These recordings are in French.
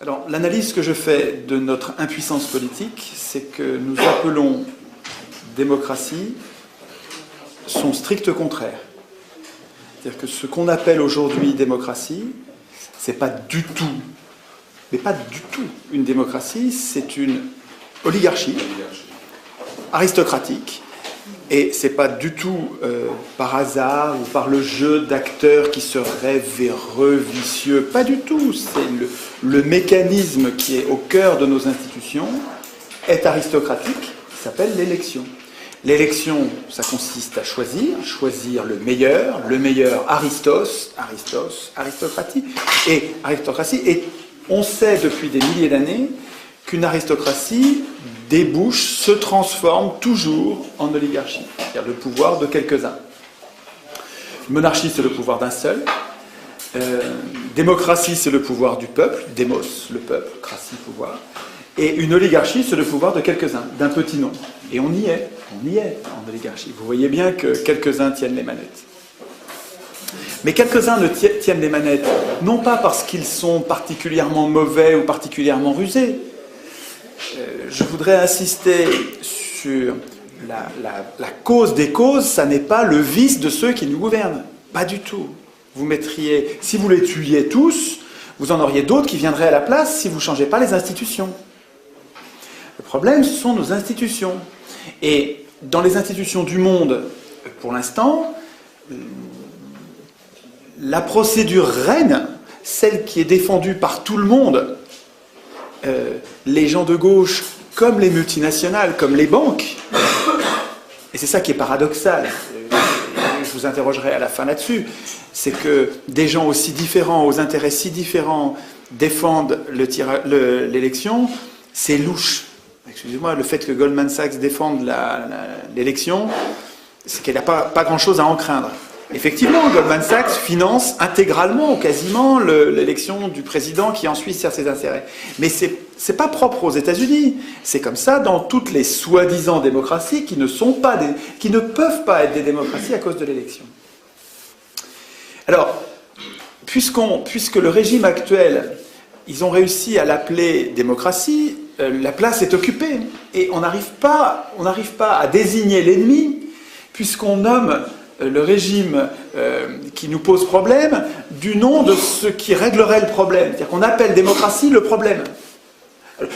Alors, l'analyse que je fais de notre impuissance politique, c'est que nous appelons démocratie son strict contraire. C'est-à-dire que ce qu'on appelle aujourd'hui démocratie, c'est pas du tout, mais pas du tout une démocratie, c'est une oligarchie aristocratique. Et c'est pas du tout par hasard ou par le jeu d'acteurs qui seraient véreux, vicieux. Pas du tout. C'est le mécanisme qui est au cœur de nos institutions est aristocratique, qui s'appelle l'élection. L'élection, ça consiste à choisir le meilleur aristocratie. Et on sait depuis des milliers d'années qu'une aristocratie débouche, se transforme toujours en oligarchie, c'est-à-dire le pouvoir de quelques-uns. Une monarchie, c'est le pouvoir d'un seul. Démocratie, c'est le pouvoir du peuple. Démos, le peuple, cratie, pouvoir. Et une oligarchie, c'est le pouvoir de quelques-uns, d'un petit nombre. Et on y est en oligarchie. Vous voyez bien que quelques-uns tiennent les manettes. Mais quelques-uns ne tiennent les manettes, non pas parce qu'ils sont particulièrement mauvais ou particulièrement rusés. Je voudrais insister sur la cause des causes, ça n'est pas le vice de ceux qui nous gouvernent. Pas du tout. Vous mettriez, si vous les tuiez tous, vous en auriez d'autres qui viendraient à la place si vous ne changez pas les institutions. Le problème, ce sont nos institutions. Et dans les institutions du monde, pour l'instant, la procédure reine, celle qui est défendue par tout le monde, les gens de gauche, comme les multinationales, comme les banques, et c'est ça qui est paradoxal, je vous interrogerai à la fin là-dessus, c'est que des gens aussi différents, aux intérêts si différents, défendent l'élection, c'est louche. Excusez-moi, le fait que Goldman Sachs défende l'élection, c'est qu'elle n'a pas grand-chose à en craindre. Effectivement, Goldman Sachs finance intégralement ou quasiment l'élection du président qui ensuite sert ses intérêts. Mais c'est pas propre aux États-Unis. C'est comme ça dans toutes les soi-disant démocraties qui ne peuvent pas être des démocraties à cause de l'élection. Alors, puisque le régime actuel, ils ont réussi à l'appeler démocratie, la place est occupée et on n'arrive pas à désigner l'ennemi puisqu'on nomme le régime qui nous pose problème du nom de ce qui réglerait le problème. C'est-à-dire qu'on appelle démocratie le problème.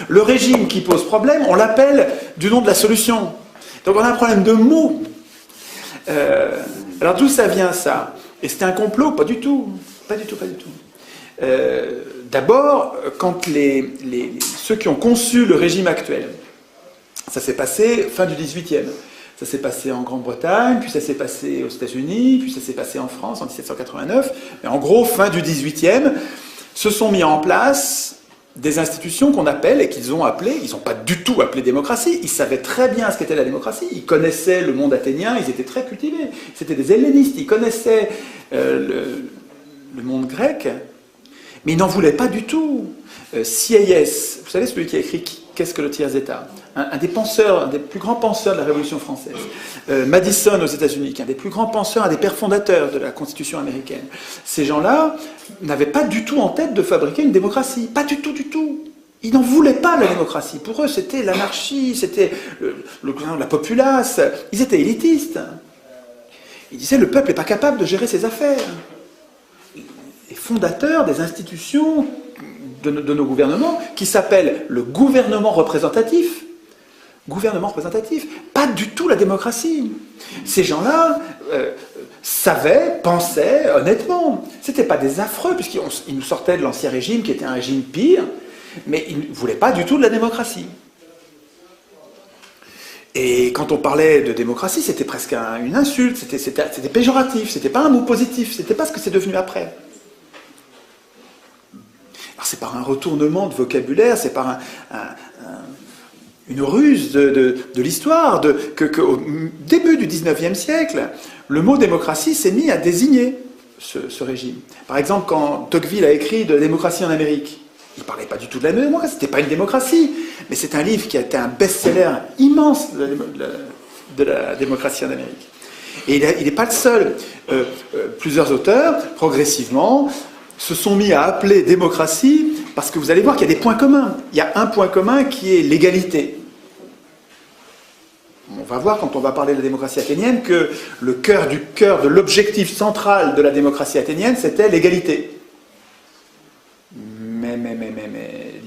Le régime qui pose problème, on l'appelle du nom de la solution. Donc on a un problème de mots. Alors d'où ça vient ça? Et c'était un complot? Pas du tout. Pas du tout. D'abord, quand ceux qui ont conçu le régime actuel, ça s'est passé fin du XVIIIe. Ça s'est passé en Grande-Bretagne, puis ça s'est passé aux États-Unis, puis ça s'est passé en France en 1789. Mais en gros, fin du XVIIIe, se sont mis en place des institutions qu'on appelle et qu'ils ont appelées, ils n'ont pas du tout appelé démocratie, ils savaient très bien ce qu'était la démocratie, ils connaissaient le monde athénien, ils étaient très cultivés, c'était des hellénistes, ils connaissaient le monde grec, mais ils n'en voulaient pas du tout. Sieyès, vous savez celui qui a écrit « Qu'est-ce que le tiers-État » un des penseurs, un des plus grands penseurs de la Révolution française. Madison aux États-Unis, qui est un des plus grands penseurs, un des pères fondateurs de la Constitution américaine. Ces gens-là n'avaient pas du tout en tête de fabriquer une démocratie. Pas du tout. Ils n'en voulaient pas la démocratie. Pour eux, c'était l'anarchie, c'était la populace. Ils étaient élitistes. Ils disaient le peuple n'est pas capable de gérer ses affaires. Les fondateurs des institutions de nos gouvernements, qui s'appellent le gouvernement représentatif. Gouvernement représentatif, pas du tout la démocratie. Ces gens-là pensaient honnêtement. C'était pas des affreux, puisqu'ils nous sortaient de l'ancien régime, qui était un régime pire, mais ils ne voulaient pas du tout de la démocratie. Et quand on parlait de démocratie, c'était presque une insulte, c'était péjoratif, c'était pas un mot positif, c'était pas ce que c'est devenu après. Alors c'est par un retournement de vocabulaire, c'est par une ruse de l'histoire, qu'au début du XIXe siècle, le mot démocratie s'est mis à désigner ce régime. Par exemple, quand Tocqueville a écrit de démocratie en Amérique, il ne parlait pas du tout de la démocratie, c'était pas une démocratie, mais c'est un livre qui a été un best-seller immense de la démocratie en Amérique. Et il n'est pas le seul. Plusieurs auteurs, progressivement, se sont mis à appeler démocratie Parce que vous allez voir qu'il y a des points communs. Il y a un point commun qui est l'égalité. On va voir quand on va parler de la démocratie athénienne que le cœur de l'objectif central de la démocratie athénienne, c'était l'égalité. Mais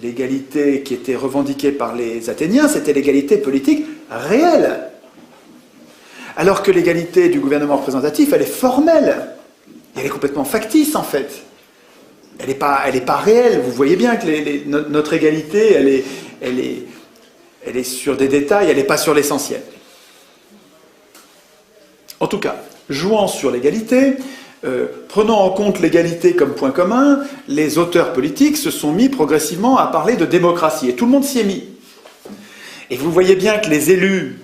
l'égalité qui était revendiquée par les Athéniens, c'était l'égalité politique réelle. Alors que l'égalité du gouvernement représentatif, elle est formelle. Elle est complètement factice, en fait. Elle n'est pas réelle. Vous voyez bien que notre égalité, elle est sur des détails, elle n'est pas sur l'essentiel. En tout cas, jouant sur l'égalité, prenant en compte l'égalité comme point commun, les auteurs politiques se sont mis progressivement à parler de démocratie. Et tout le monde s'y est mis. Et vous voyez bien que les élus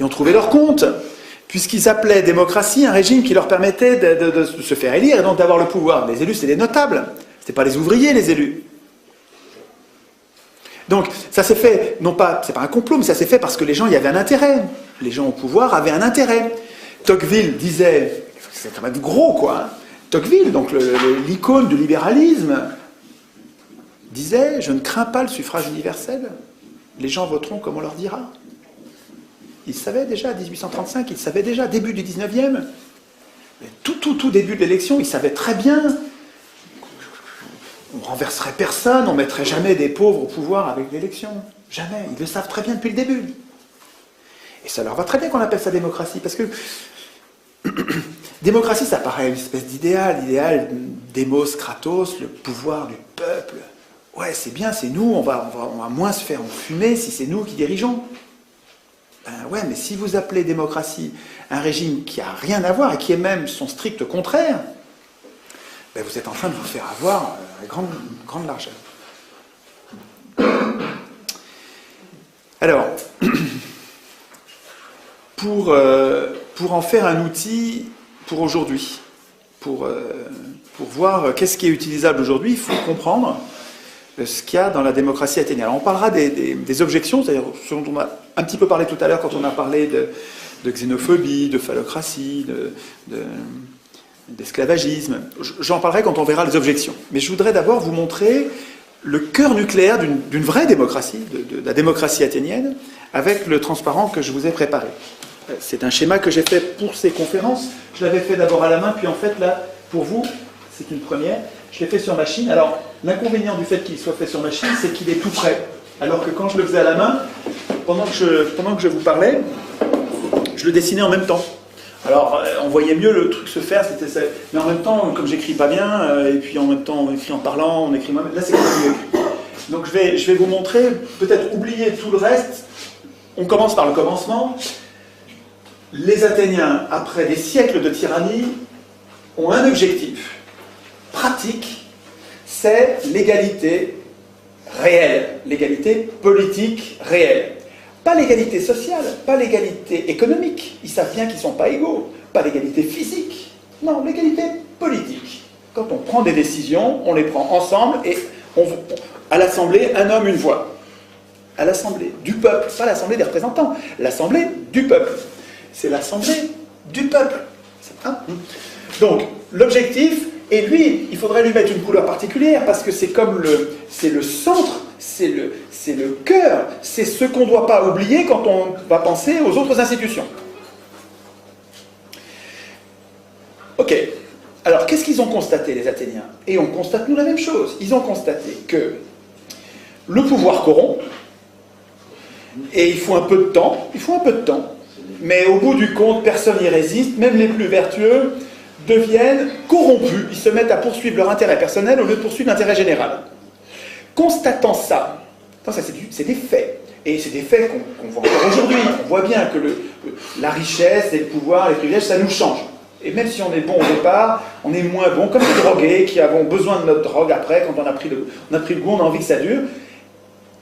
y ont trouvé leur compte, puisqu'ils appelaient démocratie un régime qui leur permettait de se faire élire et donc d'avoir le pouvoir. Les élus, c'est des notables. Ce n'étaient pas les ouvriers, les élus. Donc, ça s'est fait, non pas, c'est pas un complot, mais ça s'est fait parce que les gens y avaient un intérêt. Les gens au pouvoir avaient un intérêt. Tocqueville disait, c'est quand même gros, quoi. Hein. Tocqueville, donc l'icône du libéralisme, disait « Je ne crains pas le suffrage universel. Les gens voteront comme on leur dira. » Il savait déjà, 1835, il savait déjà, début du 19e, tout début de l'élection, il savait très bien on renverserait personne, on ne mettrait jamais des pauvres au pouvoir avec l'élection. Jamais. Ils le savent très bien depuis le début. Et ça leur va très bien qu'on appelle ça démocratie, parce que démocratie, ça paraît une espèce d'idéal, l'idéal démos, kratos, le pouvoir du peuple. Ouais, c'est bien, c'est nous, on va moins se faire enfumer si c'est nous qui dirigeons. Ben ouais, mais si vous appelez démocratie un régime qui n'a rien à voir et qui est même son strict contraire, ben vous êtes en train de vous faire avoir à grande largeur. Alors, pour en faire un outil pour aujourd'hui, pour voir qu'est-ce qui est utilisable aujourd'hui, il faut comprendre ce qu'il y a dans la démocratie athénienne. Alors on parlera des objections, c'est-à-dire ce dont on a un petit peu parlé tout à l'heure quand on a parlé de xénophobie, de phallocratie, d'esclavagisme. J'en parlerai quand on verra les objections. Mais je voudrais d'abord vous montrer le cœur nucléaire d'une vraie démocratie, de la démocratie athénienne, avec le transparent que je vous ai préparé. C'est un schéma que j'ai fait pour ces conférences. Je l'avais fait d'abord à la main, puis en fait, là, pour vous, c'est une première. Je l'ai fait sur machine. Alors, l'inconvénient du fait qu'il soit fait sur machine, c'est qu'il est tout prêt. Alors que quand je le faisais à la main, pendant que je vous parlais, je le dessinais en même temps. Alors, on voyait mieux le truc se faire, mais en même temps, comme j'écris pas bien, et puis en même temps, on écrit en parlant, on écrit moi-même, là c'est quand même mieux écrit. Donc je vais vous montrer, peut-être oublier tout le reste. On commence par le commencement. Les Athéniens, après des siècles de tyrannie, ont un objectif pratique, c'est l'égalité réelle, l'égalité politique réelle. Pas l'égalité sociale, pas l'égalité économique, ils savent bien qu'ils ne sont pas égaux, pas l'égalité physique, non, l'égalité politique. Quand on prend des décisions, on les prend ensemble et à l'Assemblée, un homme, une voix. À l'Assemblée du peuple, pas l'Assemblée des représentants, l'Assemblée du peuple. C'est l'Assemblée du peuple. Donc, l'objectif, et lui, il faudrait lui mettre une couleur particulière, parce que c'est comme c'est le centre, c'est le cœur, c'est ce qu'on ne doit pas oublier quand on va penser aux autres institutions. Ok. Alors, qu'est-ce qu'ils ont constaté, les Athéniens? Et on constate, nous, la même chose. Ils ont constaté que le pouvoir corrompt, et il faut un peu de temps, mais au bout du compte, personne n'y résiste, même les plus vertueux deviennent corrompus, ils se mettent à poursuivre leur intérêt personnel au lieu de poursuivre l'intérêt général. Constatant ça, c'est des faits, et c'est des faits qu'on voit encore aujourd'hui, on voit bien que la richesse et le pouvoir, les privilèges, ça nous change. Et même si on est bon au départ, on est moins bon, comme les drogués qui avons besoin de notre drogue après, quand on a pris le goût, on a envie que ça dure,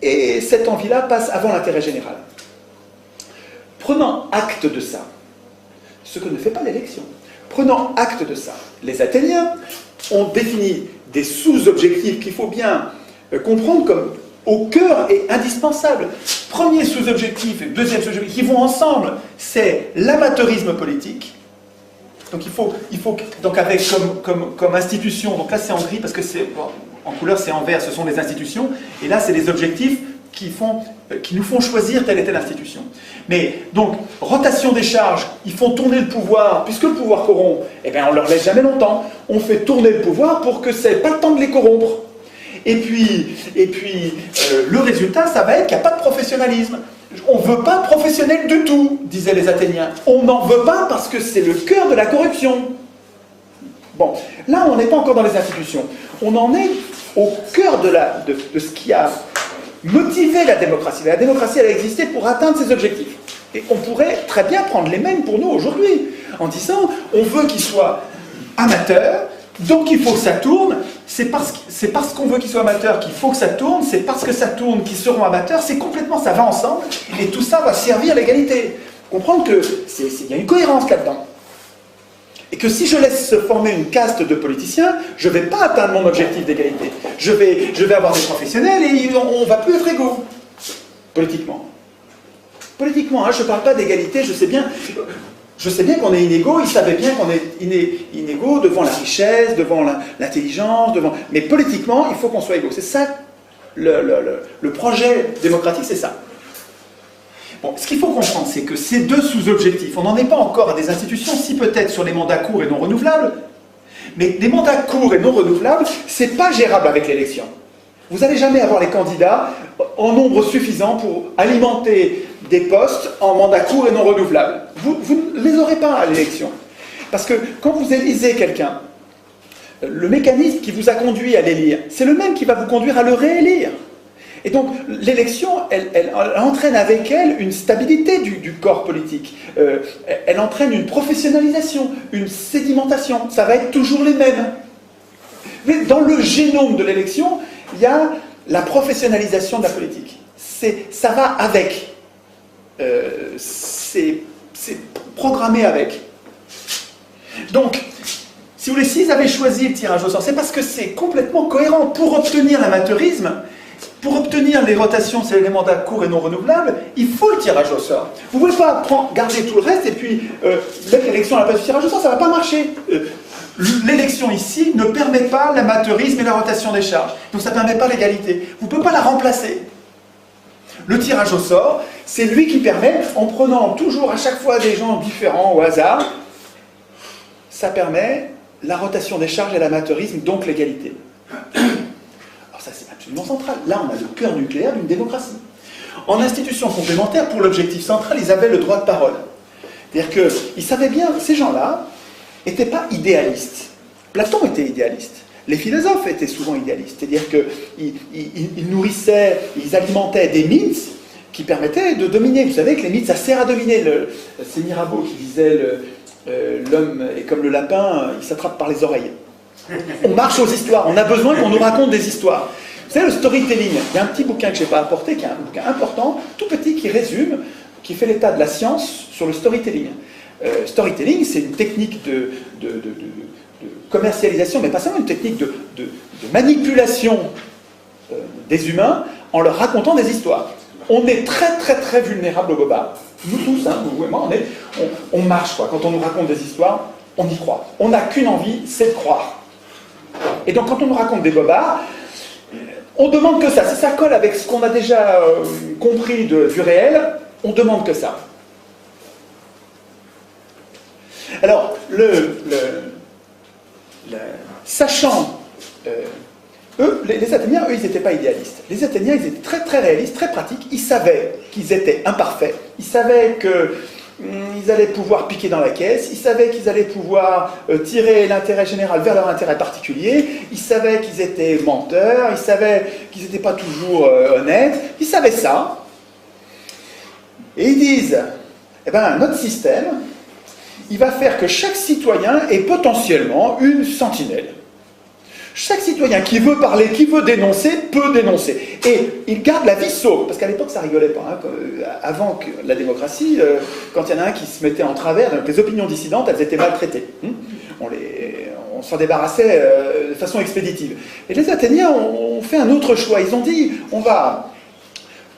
et cette envie-là passe avant l'intérêt général. Prenant acte de ça, ce que ne fait pas l'élection, prenant acte de ça, les Athéniens ont défini des sous-objectifs qu'il faut bien comprendre comme au cœur et indispensables. Premier sous-objectif et deuxième sous-objectif qui vont ensemble, c'est l'amateurisme politique Donc donc avec comme institution, donc là c'est en gris parce que c'est en couleur c'est en vert, ce sont les institutions, et là c'est les objectifs qui nous font choisir telle et telle institution. Mais donc, rotation des charges, ils font tourner le pouvoir, puisque le pouvoir corrompt, eh bien on ne leur laisse jamais longtemps. On fait tourner le pouvoir pour que ça n'ait pas le temps de les corrompre. Et puis le résultat, ça va être qu'il n'y a pas de professionnalisme. On ne veut pas de professionnels du tout, disaient les Athéniens. On n'en veut pas parce que c'est le cœur de la corruption. Bon, là on n'est pas encore dans les institutions. On en est au cœur de ce qui a motivé la démocratie. La démocratie, elle a existé pour atteindre ses objectifs. Et on pourrait très bien prendre les mêmes pour nous aujourd'hui, en disant, on veut qu'ils soient amateurs, donc il faut que ça tourne, c'est parce qu'on veut qu'ils soient amateurs qu'il faut que ça tourne, c'est parce que ça tourne qu'ils seront amateurs, c'est complètement, ça va ensemble, et tout ça va servir l'égalité. Comprendre qu'il y a une cohérence là-dedans. Et que si je laisse se former une caste de politiciens, je ne vais pas atteindre mon objectif d'égalité. Je vais avoir des professionnels et on ne va plus être égaux. Politiquement. Politiquement, hein, je ne parle pas d'égalité, je sais bien qu'on est inégaux, ils savaient bien qu'on est inégaux devant la richesse, devant l'intelligence, mais politiquement, il faut qu'on soit égaux. C'est ça, le projet démocratique, c'est ça. Bon, ce qu'il faut comprendre, c'est que ces deux sous-objectifs, on n'en est pas encore à des institutions, si peut-être sur les mandats courts et non renouvelables, mais des mandats courts et non renouvelables, c'est pas gérable avec l'élection. Vous n'allez jamais avoir les candidats en nombre suffisant pour alimenter des postes en mandats courts et non renouvelables. Vous ne les aurez pas à l'élection. Parce que quand vous élisez quelqu'un, le mécanisme qui vous a conduit à l'élire, c'est le même qui va vous conduire à le réélire. Et donc, l'élection, elle entraîne avec elle une stabilité du corps politique. Elle entraîne une professionnalisation, une sédimentation. Ça va être toujours les mêmes. Mais dans le génome de l'élection, il y a la professionnalisation de la politique. Ça va avec. C'est programmé avec. Donc, si vous voulez, s'ils avaient choisi le tirage au sort, c'est parce que c'est complètement cohérent. Pour obtenir l'amateurisme, pour obtenir les rotations, c'est les mandats courts et non renouvelables, il faut le tirage au sort. Vous ne pouvez pas garder tout le reste et puis mettre l'élection à la place du tirage au sort, ça ne va pas marcher. L'élection ici ne permet pas l'amateurisme et la rotation des charges. Donc ça ne permet pas l'égalité. Vous ne pouvez pas la remplacer. Le tirage au sort, c'est lui qui permet, en prenant toujours à chaque fois des gens différents au hasard, ça permet la rotation des charges et l'amateurisme, donc l'égalité. Alors ça c'est absolument central. Là on a le cœur nucléaire d'une démocratie. En institutions complémentaires, pour l'objectif central, ils avaient le droit de parole. C'est-à-dire qu'ils savaient bien, ces gens-là n'étaient pas idéalistes. Platon était idéaliste. Les philosophes étaient souvent idéalistes. C'est-à-dire qu'ils nourrissaient, ils alimentaient des mythes qui permettaient de dominer. Vous savez que les mythes, ça sert à dominer. C'est Mirabeau qui disait l'homme est comme le lapin, il s'attrape par les oreilles. On marche aux histoires, on a besoin qu'on nous raconte des histoires. Vous savez, le storytelling, il y a un petit bouquin que je n'ai pas apporté, qui est un bouquin important, tout petit, qui résume, qui fait l'état de la science sur le storytelling. Storytelling, c'est une technique de commercialisation, mais pas seulement une technique de manipulation des humains en leur racontant des histoires. On est très très très vulnérable au bobard. Nous tous, hein, vous et moi, on marche quoi. Quand on nous raconte des histoires, on y croit. On n'a qu'une envie, c'est de croire. Et donc quand on nous raconte des bobards, on demande que ça. Si ça colle avec ce qu'on a déjà compris du réel, on demande que ça. Alors, sachant, les Athéniens, eux, ils n'étaient pas idéalistes. Les Athéniens, ils étaient très très réalistes, très pratiques. Ils savaient qu'ils étaient imparfaits. Ils savaient qu'ils allaient pouvoir piquer dans la caisse. Ils savaient qu'ils allaient pouvoir tirer l'intérêt général vers leur intérêt particulier. Ils savaient qu'ils étaient menteurs. Ils savaient qu'ils n'étaient pas toujours honnêtes. Ils savaient ça. Et ils disent, eh bien, notre système, il va faire que chaque citoyen est potentiellement une sentinelle. Chaque citoyen qui veut parler, qui veut dénoncer, peut dénoncer. Et il garde la vie sauve, parce qu'à l'époque, ça rigolait pas. Hein. Avant que la démocratie, quand il y en a un qui se mettait en travers, donc les opinions dissidentes, elles étaient maltraitées. On s'en débarrassait de façon expéditive. Et les Athéniens ont fait un autre choix. Ils ont dit, on va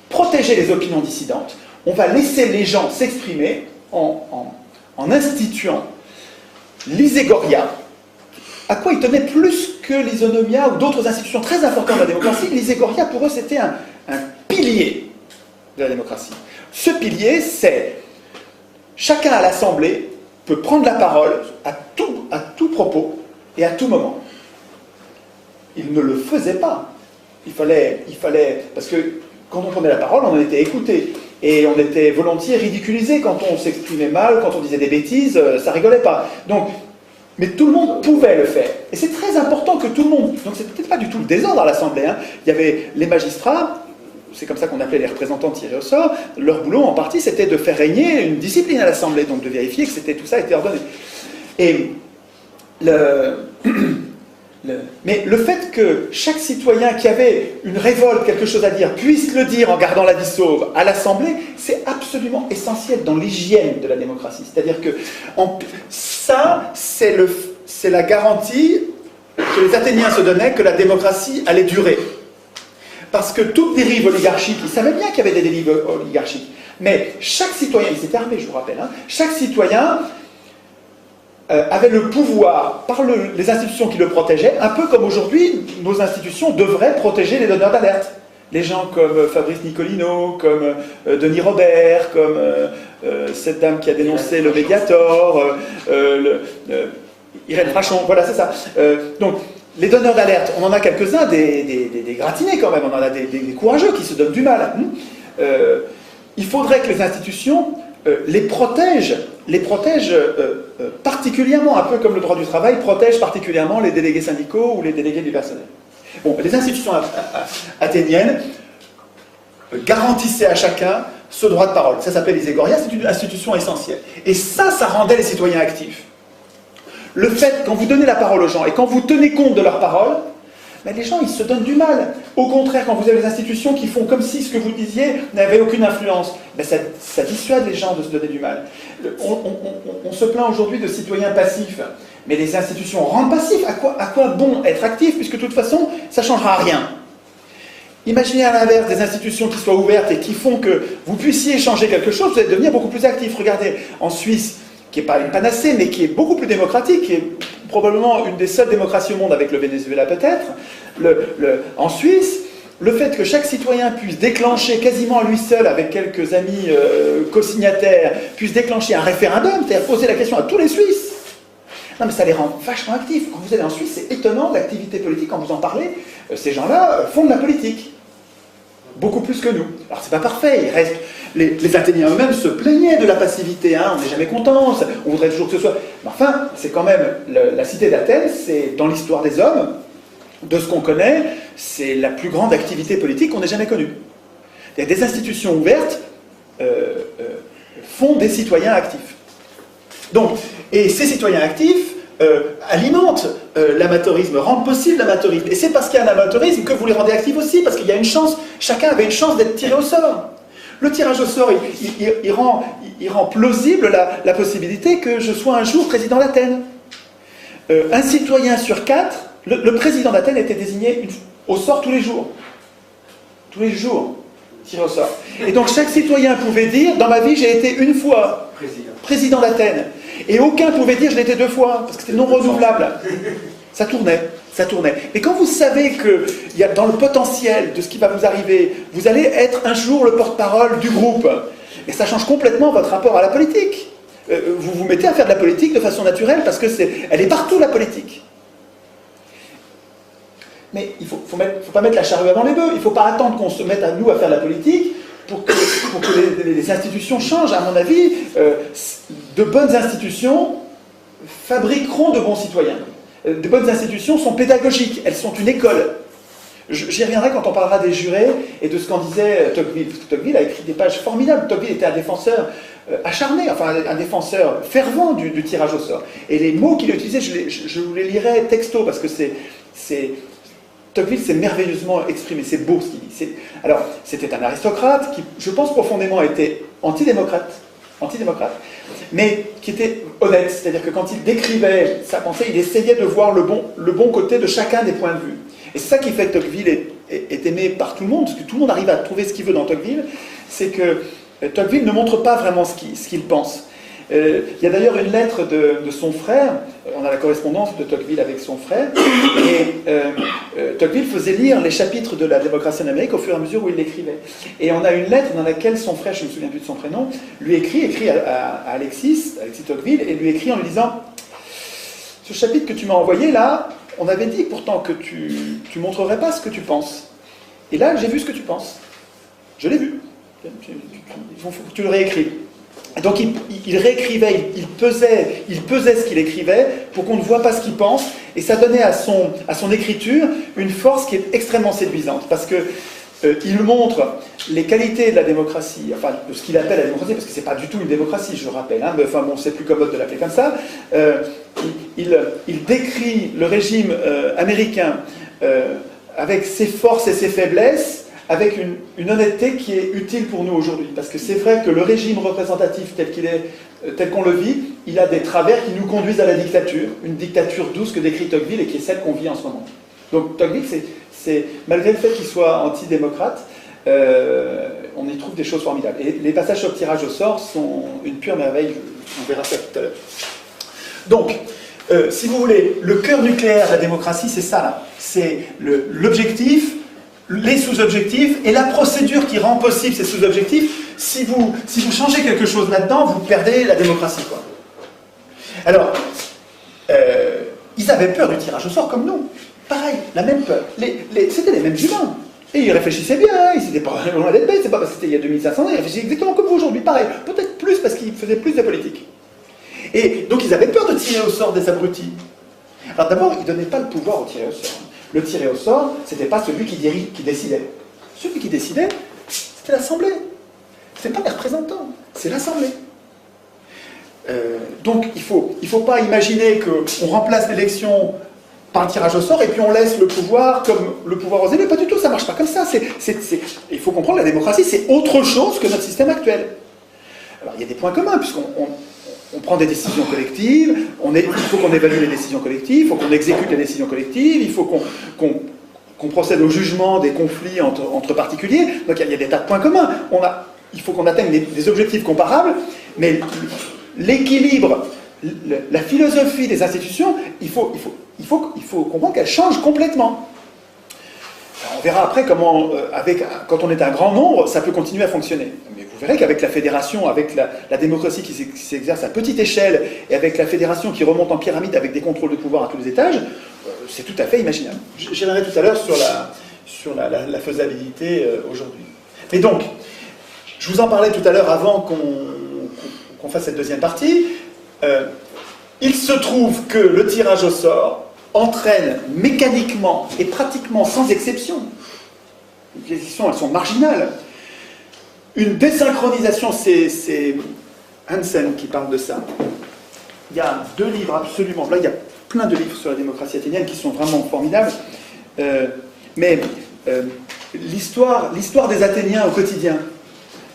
protéger les opinions dissidentes, on va laisser les gens s'exprimer en instituant l'Iségoria, à quoi ils tenaient plus que l'Isonomia ou d'autres institutions très importantes de la démocratie. L'Iségoria, pour eux, c'était un pilier de la démocratie. Ce pilier, c'est chacun à l'Assemblée peut prendre la parole à tout propos et à tout moment. Il ne le faisait pas. Il fallait, parce que quand on prenait la parole, on en était écouté. Et on était volontiers ridiculisé quand on s'exprimait mal, quand on disait des bêtises, ça rigolait pas. Donc, mais tout le monde pouvait le faire. Et c'est très important que tout le monde... Donc c'est peut-être pas du tout le désordre à l'Assemblée. Hein. Il y avait les magistrats, c'est comme ça qu'on appelait les représentants tirés au sort, leur boulot en partie c'était de faire régner une discipline à l'Assemblée, donc de vérifier que tout ça était ordonné. Et mais le fait que chaque citoyen qui avait une révolte, quelque chose à dire, puisse le dire en gardant la vie sauve à l'Assemblée, c'est absolument essentiel dans l'hygiène de la démocratie. C'est-à-dire que ça, c'est la garantie que les Athéniens se donnaient que la démocratie allait durer. Parce que toute dérive oligarchique, ils savaient bien qu'il y avait des dérives oligarchiques, mais chaque citoyen, ils étaient armés, je vous rappelle, hein, chaque citoyen avait le pouvoir, par les institutions qui le protégeaient, un peu comme aujourd'hui, nos institutions devraient protéger les donneurs d'alerte. Les gens comme Fabrice Nicolino, comme Denis Robert, comme cette dame qui a dénoncé le Mediator, Irène Frachon, voilà, c'est ça. Donc, les donneurs d'alerte, on en a quelques-uns, des gratinés quand même, on en a des courageux qui se donnent du mal. Il faudrait que les institutions les protègent particulièrement, un peu comme le droit du travail, protège particulièrement les délégués syndicaux ou les délégués du personnel. Bon, les institutions athéniennes garantissaient à chacun ce droit de parole. Ça s'appelle l'Iségoria, c'est une institution essentielle. Et ça rendait les citoyens actifs. Le fait, quand vous donnez la parole aux gens et quand vous tenez compte de leurs paroles, ben les gens, ils se donnent du mal. Au contraire, quand vous avez des institutions qui font comme si ce que vous disiez n'avait aucune influence, ben ça dissuade les gens de se donner du mal. On se plaint aujourd'hui de citoyens passifs, mais les institutions rendent passifs. À quoi bon être actif, puisque de toute façon, ça ne changera rien. Imaginez à l'inverse des institutions qui soient ouvertes et qui font que vous puissiez changer quelque chose, vous allez devenir beaucoup plus actif. Regardez, en Suisse, qui n'est pas une panacée, mais qui est beaucoup plus démocratique, qui est probablement une des seules démocraties au monde avec le Venezuela peut-être, en Suisse, le fait que chaque citoyen puisse déclencher quasiment à lui seul, avec quelques amis co-signataires, puisse déclencher un référendum, c'est-à-dire poser la question à tous les Suisses. Non mais ça les rend vachement actifs. Quand vous allez en Suisse, c'est étonnant l'activité politique, quand vous en parlez, ces gens-là font de la politique. Beaucoup plus que nous. Alors c'est pas parfait, il reste... Les Athéniens eux-mêmes se plaignaient de la passivité, hein, on n'est jamais content, on voudrait toujours que ce soit... Mais enfin, c'est quand même... La cité d'Athènes, c'est dans l'histoire des hommes, de ce qu'on connaît, c'est la plus grande activité politique qu'on ait jamais connue. Il y a des institutions ouvertes font des citoyens actifs. Donc, et ces citoyens actifs alimentent l'amateurisme, rendent possible l'amateurisme. Et c'est parce qu'il y a un amateurisme que vous les rendez actifs aussi, parce qu'il y a une chance, chacun avait une chance d'être tiré au sort. Le tirage au sort, il rend plausible la possibilité que je sois un jour président d'Athènes. Un citoyen sur 4, le président d'Athènes était désigné au sort tous les jours. Tous les jours, tiré au sort. Et donc chaque citoyen pouvait dire, dans ma vie j'ai été une fois président d'Athènes. Et aucun pouvait dire je l'ai été 2 fois, parce que c'était non renouvelable. Ça tournait. Mais quand vous savez qu'il y a dans le potentiel de ce qui va vous arriver, vous allez être un jour le porte-parole du groupe, et ça change complètement votre rapport à la politique. Vous vous mettez à faire de la politique de façon naturelle, parce que elle est partout la politique. Mais il ne faut pas mettre la charrue avant les bœufs, il ne faut pas attendre qu'on se mette à nous à faire de la politique pour que les institutions changent. À mon avis, de bonnes institutions fabriqueront de bons citoyens. De bonnes institutions sont pédagogiques, elles sont une école. J'y reviendrai quand on parlera des jurés et de ce qu'en disait Tocqueville. Parce que Tocqueville a écrit des pages formidables. Tocqueville était un défenseur acharné, enfin un défenseur fervent du tirage au sort. Et les mots qu'il a utilisés, je vous les lirai texto, parce que Tocqueville s'est merveilleusement exprimé, c'est beau ce qu'il dit. Alors, c'était un aristocrate qui, je pense profondément, était antidémocrate, mais qui était honnête, c'est-à-dire que quand il décrivait sa pensée, il essayait de voir le bon côté de chacun des points de vue. Et c'est ça qui fait que Tocqueville est aimé par tout le monde, parce que tout le monde arrive à trouver ce qu'il veut dans Tocqueville, c'est que Tocqueville ne montre pas vraiment ce qu'il pense. Il y a d'ailleurs une lettre de son frère, on a la correspondance de Tocqueville avec son frère, et Tocqueville faisait lire les chapitres de la démocratie en Amérique au fur et à mesure où il l'écrivait. Et on a une lettre dans laquelle son frère, je ne me souviens plus de son prénom, lui écrit à Alexis Tocqueville, et lui écrit en lui disant « Ce chapitre que tu m'as envoyé là, on avait dit pourtant que tu montrerais pas ce que tu penses. Et là, j'ai vu ce que tu penses. Je l'ai vu. Il faut que tu le réécrives. » Donc il réécrivait, il pesait ce qu'il écrivait pour qu'on ne voit pas ce qu'il pense, et ça donnait à son écriture une force qui est extrêmement séduisante, parce que il montre les qualités de la démocratie, enfin de ce qu'il appelle la démocratie, parce que c'est pas du tout une démocratie, je rappelle, hein, mais enfin bon, c'est plus commode de l'appeler comme ça. Il décrit le régime américain avec ses forces et ses faiblesses, avec une honnêteté qui est utile pour nous aujourd'hui. Parce que c'est vrai que le régime représentatif tel qu'on le vit, il a des travers qui nous conduisent à la dictature, une dictature douce que décrit Tocqueville et qui est celle qu'on vit en ce moment. Donc Tocqueville, malgré le fait qu'il soit antidémocrate, on y trouve des choses formidables. Et les passages sur le tirage au sort sont une pure merveille, on verra ça tout à l'heure. Donc, si vous voulez, le cœur nucléaire de la démocratie, c'est ça là. C'est l'objectif, les sous-objectifs et la procédure qui rend possible ces sous-objectifs. Si vous changez quelque chose là-dedans, vous perdez la démocratie, quoi. Alors, ils avaient peur du tirage au sort comme nous. Pareil, la même peur. C'était les mêmes humains. Et ils réfléchissaient bien, ils n'étaient pas loin d'être bêtes, c'est pas parce que c'était il y a 2500 ans, ils réfléchissaient exactement comme vous aujourd'hui, pareil. Peut-être plus parce qu'ils faisaient plus de politique. Et donc ils avaient peur de tirer au sort des abrutis. Alors d'abord, ils ne donnaient pas le pouvoir au tiré au sort. Le tiré au sort, c'était pas celui qui décidait. Celui qui décidait, c'était l'Assemblée. C'est pas les représentants, c'est l'Assemblée. Donc il faut pas imaginer qu'on remplace l'élection par le tirage au sort et puis on laisse le pouvoir comme le pouvoir aux élus. Pas du tout, ça marche pas comme ça. Il faut comprendre, la démocratie, c'est autre chose que notre système actuel. Alors il y a des points communs, puisqu'on prend des décisions collectives, il faut qu'on évalue les décisions collectives, il faut qu'on exécute les décisions collectives, il faut qu'on procède au jugement des conflits entre particuliers. Donc il y a des tas de points communs. Il faut qu'on atteigne des objectifs comparables, mais l'équilibre, la philosophie des institutions, il faut comprendre qu'elle change complètement. Alors, on verra après comment, quand on est un grand nombre, ça peut continuer à fonctionner. Mais vous verrez qu'avec la fédération, avec la démocratie qui s'exerce à petite échelle, et avec la fédération qui remonte en pyramide avec des contrôles de pouvoir à tous les étages, c'est tout à fait imaginable. J'y reviendrai tout à l'heure sur la faisabilité aujourd'hui. Mais donc, je vous en parlais tout à l'heure avant qu'on fasse cette deuxième partie. Il se trouve que le tirage au sort entraîne mécaniquement et pratiquement sans exception, les exceptions elles sont marginales, une désynchronisation. C'est Hansen qui parle de ça. Il y a 2 livres absolument, là il y a plein de livres sur la démocratie athénienne qui sont vraiment formidables, mais l'histoire des Athéniens au quotidien,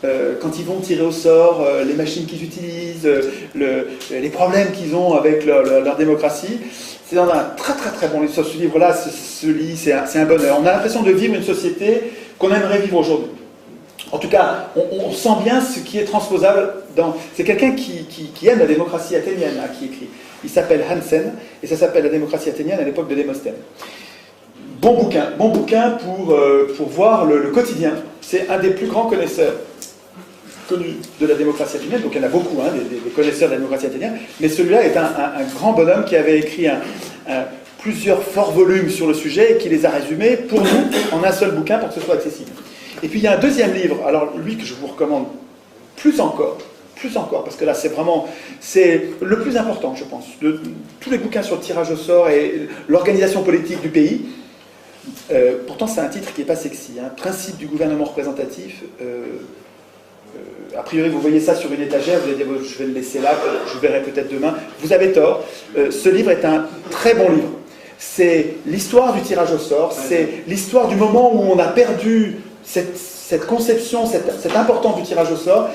quand ils vont tirer au sort, les machines qu'ils utilisent, les problèmes qu'ils ont avec leur démocratie, c'est dans un très très très bon livre. Ce livre-là se lit, c'est un bonheur. On a l'impression de vivre une société qu'on aimerait vivre aujourd'hui. En tout cas, on sent bien ce qui est transposable dans... C'est quelqu'un qui aime la démocratie athénienne, hein, qui écrit. Il s'appelle Hansen, et ça s'appelle La démocratie athénienne à l'époque de Démosthène. Bon bouquin pour voir le quotidien. C'est un des plus grands connaisseurs connus de la démocratie athénienne, donc il y en a beaucoup, hein, des connaisseurs de la démocratie athénienne, mais celui-là est un grand bonhomme qui avait écrit plusieurs forts volumes sur le sujet et qui les a résumés pour nous en un seul bouquin pour que ce soit accessible. Et puis il y a un deuxième livre, alors lui que je vous recommande plus encore, parce que là c'est le plus important, je pense, de tous les bouquins sur le tirage au sort et l'organisation politique du pays. Pourtant c'est un titre qui n'est pas sexy, hein. Principe du gouvernement représentatif. A priori, vous voyez ça sur une étagère, vous allez dire, je vais le laisser là, je verrai peut-être demain. Vous avez tort. Ce livre est un très bon livre. C'est l'histoire du tirage au sort, c'est l'histoire du moment où on a perdu cette conception, cette importance du tirage au sort,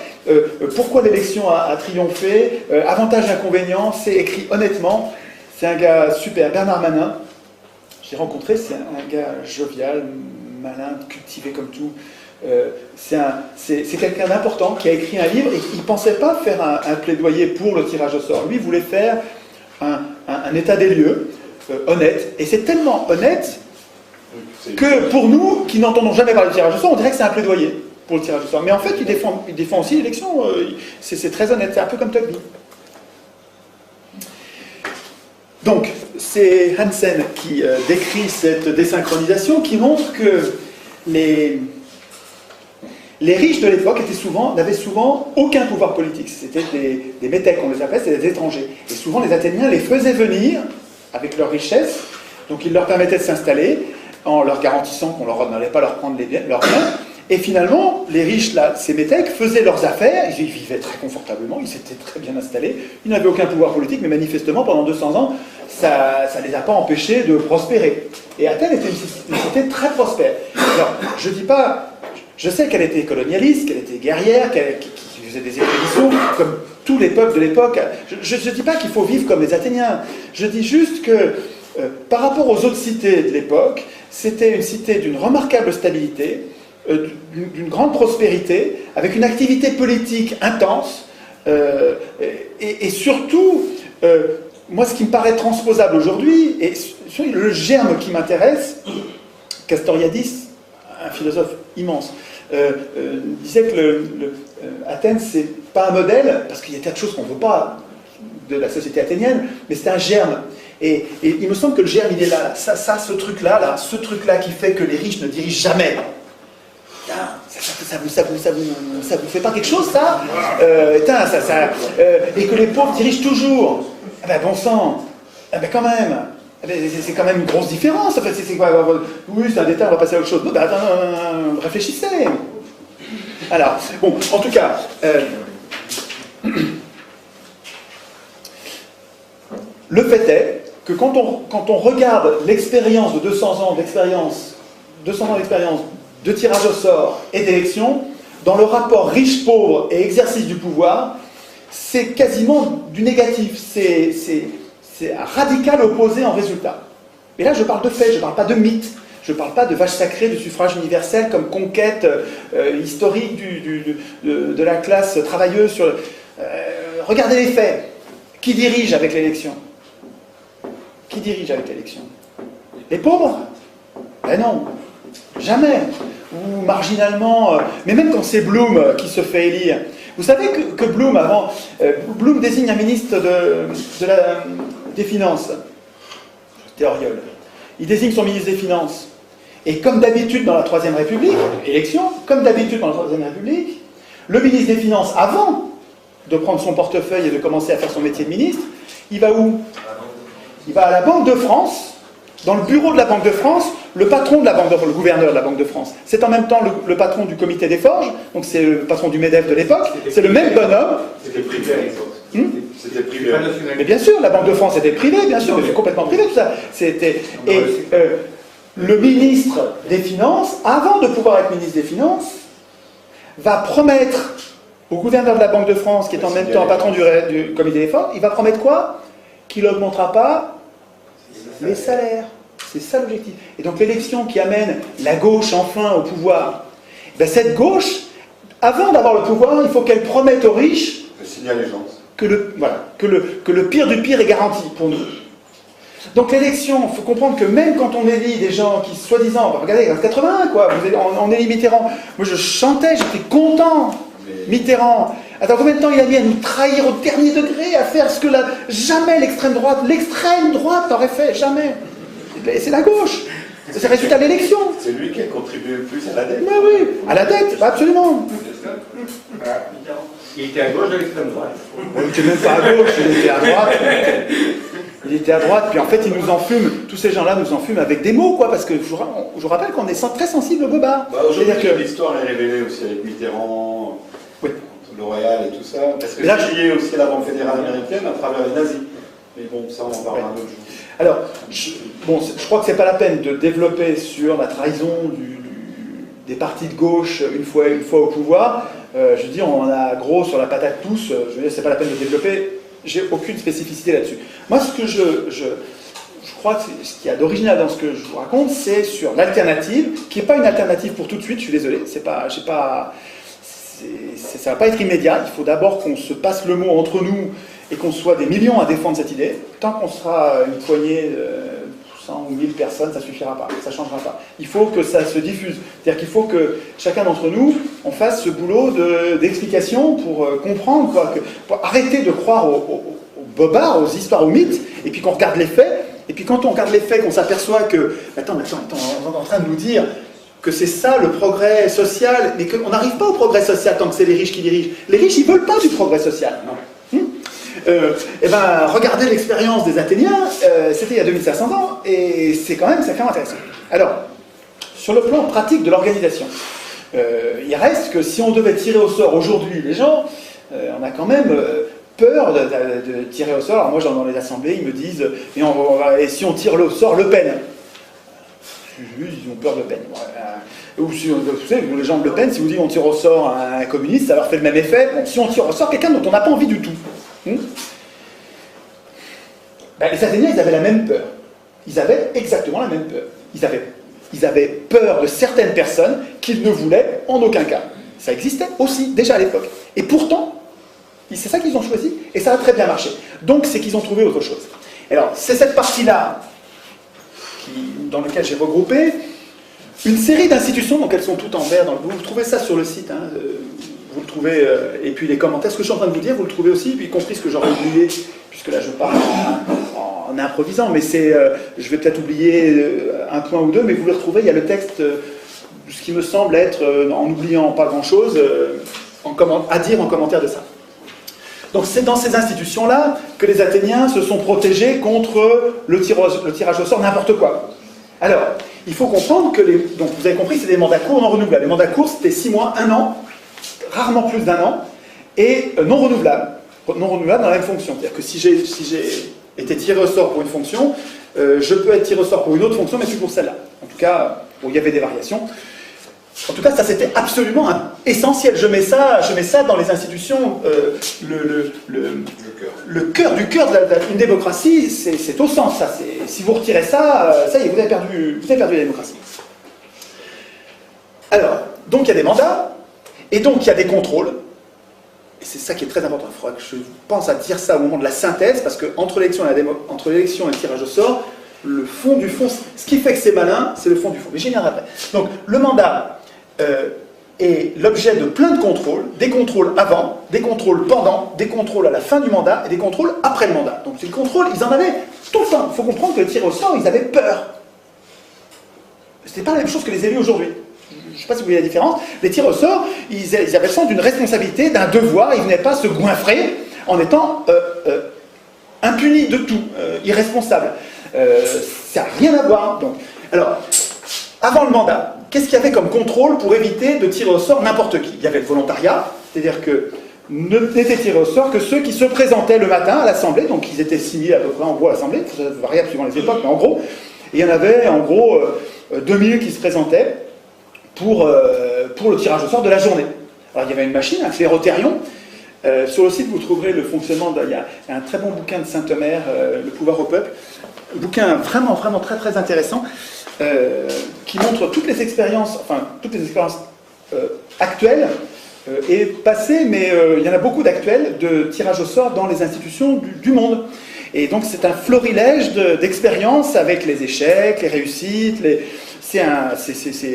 pourquoi l'élection a triomphé, avantages et inconvénients, c'est écrit honnêtement. C'est un gars super, Bernard Manin. Je l'ai rencontré, c'est un gars jovial, malin, cultivé comme tout. C'est quelqu'un d'important qui a écrit un livre et il ne pensait pas faire un plaidoyer pour le tirage au sort. Lui, il voulait faire un état des lieux honnête. Et c'est tellement honnête que pour nous, qui n'entendons jamais parler de tirage au sort, on dirait que c'est un plaidoyer pour le tirage au sort. Mais en fait, il défend aussi l'élection. C'est très honnête. C'est un peu comme Tocqueville. Donc, c'est Hansen qui décrit cette désynchronisation, qui montre que les riches de l'époque n'avaient souvent aucun pouvoir politique. C'était des métèques, on les appelait, c'était des étrangers. Et souvent, les Athéniens les faisaient venir avec leur richesse, donc ils leur permettaient de s'installer en leur garantissant qu'on n'allait pas leur prendre leurs biens. Et finalement, les riches, là, ces métèques, faisaient leurs affaires, ils vivaient très confortablement, ils s'étaient très bien installés, ils n'avaient aucun pouvoir politique, mais manifestement, pendant 200 ans, ça ne les a pas empêchés de prospérer. Et Athènes était une cité très prospère. Alors, je dis pas... Je sais qu'elle était colonialiste, qu'elle était guerrière, qu'elle faisait des expéditions, comme tous les peuples de l'époque. Je ne dis pas qu'il faut vivre comme les Athéniens. Je dis juste que, par rapport aux autres cités de l'époque, c'était une cité d'une remarquable stabilité, d'une grande prospérité, avec une activité politique intense, et surtout, moi, ce qui me paraît transposable aujourd'hui, et le germe qui m'intéresse, Castoriadis, un philosophe immense, disait que Athènes, c'est pas un modèle, parce qu'il y a tas de choses qu'on ne veut pas de la société athénienne, mais c'est un germe. Et il me semble que le germe, il est là. Ce truc-là qui fait que les riches ne dirigent jamais. Ça vous fait pas quelque chose, ça, et que les pauvres dirigent toujours. Eh ben, bon sang, eh ben, quand même. C'est quand même une grosse différence. En fait, c'est quoi? Oui, c'est un détail, on va passer à autre chose. Non, réfléchissez. Alors, bon, en tout cas, le fait est que quand on regarde l'expérience de 200 ans d'expérience de tirage au sort et d'élection, dans le rapport riche-pauvre et exercice du pouvoir, c'est quasiment du négatif. C'est un radical opposé en résultat. Et là, je parle de faits, je ne parle pas de mythes, je ne parle pas de vache sacrée du suffrage universel comme conquête historique de la classe travailleuse. Regardez les faits. Qui dirige avec l'élection? Qui dirige avec l'élection? Les pauvres? Ben non, jamais. Ou marginalement, mais même quand c'est Blum qui se fait élire. Vous savez que Blum, avant, Blum désigne un ministre des Finances, Théoriol. Il désigne son ministre des Finances. Et comme d'habitude dans la Troisième République, élection, comme d'habitude dans la Troisième République, le ministre des Finances, avant de prendre son portefeuille et de commencer à faire son métier de ministre, il va où? Il va à la Banque de France. Dans le bureau de la Banque de France, le patron de la Banque de France, le gouverneur de la Banque de France, c'est en même temps le patron du comité des forges, donc c'est le patron du MEDEF de l'époque, c'est le même bonhomme. C'était privé à l'époque. C'était privé. Mais bien sûr, la Banque de France était privée, bien sûr, mais c'est complètement privé tout ça. Le ministre des Finances, avant de pouvoir être ministre des Finances, va promettre au gouverneur de la Banque de France, qui est en même temps patron du comité des forges, il va promettre quoi? Qu'il n'augmentera pas les salaires. C'est ça l'objectif. Et donc l'élection qui amène la gauche enfin au pouvoir, ben cette gauche, avant d'avoir le pouvoir, il faut qu'elle promette aux riches que le pire du pire est garanti pour nous. Donc l'élection, il faut comprendre que même quand on élit des gens qui, soi-disant, regardez, en 81, quoi, on élit Mitterrand. Moi je chantais, j'étais content. Mitterrand. Attends, combien de temps il a mis à nous trahir au dernier degré, à faire ce que jamais l'extrême droite n'aurait fait, jamais. C'est la gauche. C'est le résultat de l'élection. C'est lui qui a contribué le plus à la dette. Ben oui, à la dette, absolument. Il était à gauche de l'extrême droite. Il n'était même pas à gauche, il était à droite. Il était à droite, puis en fait, il nous enfume, tous ces gens-là nous enfument avec des mots, quoi, parce que je vous rappelle qu'on est très sensible au bobard. Aujourd'hui, l'histoire est révélée aussi avec Mitterrand, oui. L'Oréal et tout ça, parce que c'est lié aussi à la Banque fédérale américaine à travers les nazis. Mais bon, ça, on en parlera un autre jour. Alors, je crois que c'est pas la peine de développer sur la trahison des partis de gauche une fois au pouvoir. Je dis, on en a gros sur la patate tous. Je veux dire, c'est pas la peine de développer. J'ai aucune spécificité là-dessus. Moi, ce que je crois crois que ce qu'il y a d'original dans ce que je vous raconte, c'est sur l'alternative, qui n'est pas une alternative pour tout de suite, je suis désolé, ça va pas être immédiat, il faut d'abord qu'on se passe le mot entre nous et qu'on soit des millions à défendre cette idée. Tant qu'on sera une poignée, 100 ou 1000 personnes, ça ne suffira pas, ça ne changera pas. Il faut que ça se diffuse, c'est-à-dire qu'il faut que chacun d'entre nous, on fasse ce boulot d'explication pour comprendre, quoi, pour arrêter de croire aux bobards, aux histoires, aux mythes, et puis qu'on regarde les faits, et puis quand on regarde les faits, qu'on s'aperçoit que, attends, on est en train de nous dire que c'est ça le progrès social, mais qu'on n'arrive pas au progrès social tant que c'est les riches qui dirigent. Les riches, ils ne veulent pas du progrès social. Non. Eh ben, regardez l'expérience des Athéniens, c'était il y a 2500 ans, et c'est quand même intéressant. Alors, sur le plan pratique de l'organisation, il reste que si on devait tirer au sort aujourd'hui les gens, on a quand même peur de tirer au sort. Alors moi, dans les assemblées, ils me disent, et si on tire au sort Le Pen? Ils ont peur de Le Pen. Ou si, vous savez, les gens de Le Pen, si vous dites on tire au sort un communiste, ça leur fait le même effet. Bon, si on tire au sort quelqu'un dont on n'a pas envie du tout. Les Athéniens, ils avaient la même peur. Ils avaient exactement la même peur. Ils avaient peur de certaines personnes qu'ils ne voulaient en aucun cas. Ça existait aussi, déjà à l'époque. Et pourtant, c'est ça qu'ils ont choisi, et ça a très bien marché. Donc, c'est qu'ils ont trouvé autre chose. Alors, c'est cette partie-là dans laquelle j'ai regroupé une série d'institutions, donc elles sont toutes en vert. Vous trouvez ça sur le site, hein, vous le trouvez, et puis les commentaires, ce que je suis en train de vous dire, vous le trouvez aussi, y compris ce que j'aurais oublié, puisque là je parle en improvisant, mais je vais peut-être oublier un point ou deux, mais vous le retrouvez, il y a le texte, ce qui me semble être, en oubliant pas grand-chose, à dire en commentaire de ça. Donc c'est dans ces institutions-là que les Athéniens se sont protégés contre le tirage au sort, n'importe quoi. Alors, il faut comprendre que donc vous avez compris, c'est des mandats courts non renouvelables. Les mandats courts, c'était 6 mois, 1 an, rarement plus d'1 an, et non renouvelables. Non renouvelables dans la même fonction. C'est-à-dire que si j'ai été tiré au sort pour une fonction, je peux être tiré au sort pour une autre fonction, mais plus pour celle-là. En tout cas, il y avait des variations. En tout cas, ça c'était absolument essentiel. Je mets ça dans les institutions. Le cœur du cœur d'une démocratie, c'est au centre. Ça, si vous retirez ça, ça y est, vous avez perdu la démocratie. Alors, donc il y a des mandats, et donc il y a des contrôles. Et c'est ça qui est très important. Il faudra que je pense à dire ça au moment de la synthèse, parce qu'entre l'élection et le tirage au sort, le fond du fond, ce qui fait que c'est malin, c'est le fond du fond. Mais j'y viendrai après. Donc, le mandat est l'objet de plein de contrôles, des contrôles avant, des contrôles pendant, des contrôles à la fin du mandat et des contrôles après le mandat. Donc, ces contrôles, ils en avaient tout le temps. Il faut comprendre que le tir au sort, ils avaient peur. C'était pas la même chose que les élus aujourd'hui. Je ne sais pas si vous voyez la différence. Les tirs au sort, ils avaient le sens d'une responsabilité, d'un devoir. Ils ne venaient pas se goinfrer en étant impunis de tout, irresponsables. Ça n'a rien à voir. Donc, alors, avant le mandat, qu'est-ce qu'il y avait comme contrôle pour éviter de tirer au sort n'importe qui? Il y avait le volontariat, c'est-à-dire que n'étaient tirés au sort que ceux qui se présentaient le matin à l'Assemblée, donc ils étaient 6000 à peu près en gros à l'Assemblée, ça variable suivant les époques, mais en gros, et il y en avait en gros 2000 qui se présentaient pour le tirage au sort de la journée. Alors il y avait une machine, un clérothérion. Sur le site, vous trouverez le fonctionnement. Il y a un très bon bouquin de Saint-Omer, Le pouvoir au peuple. Un bouquin vraiment, vraiment très, très intéressant qui montre toutes les expériences actuelles et passées, mais il y en a beaucoup d'actuelles de tirage au sort dans les institutions du monde. Et donc c'est un florilège d'expériences avec les échecs, les réussites, c'est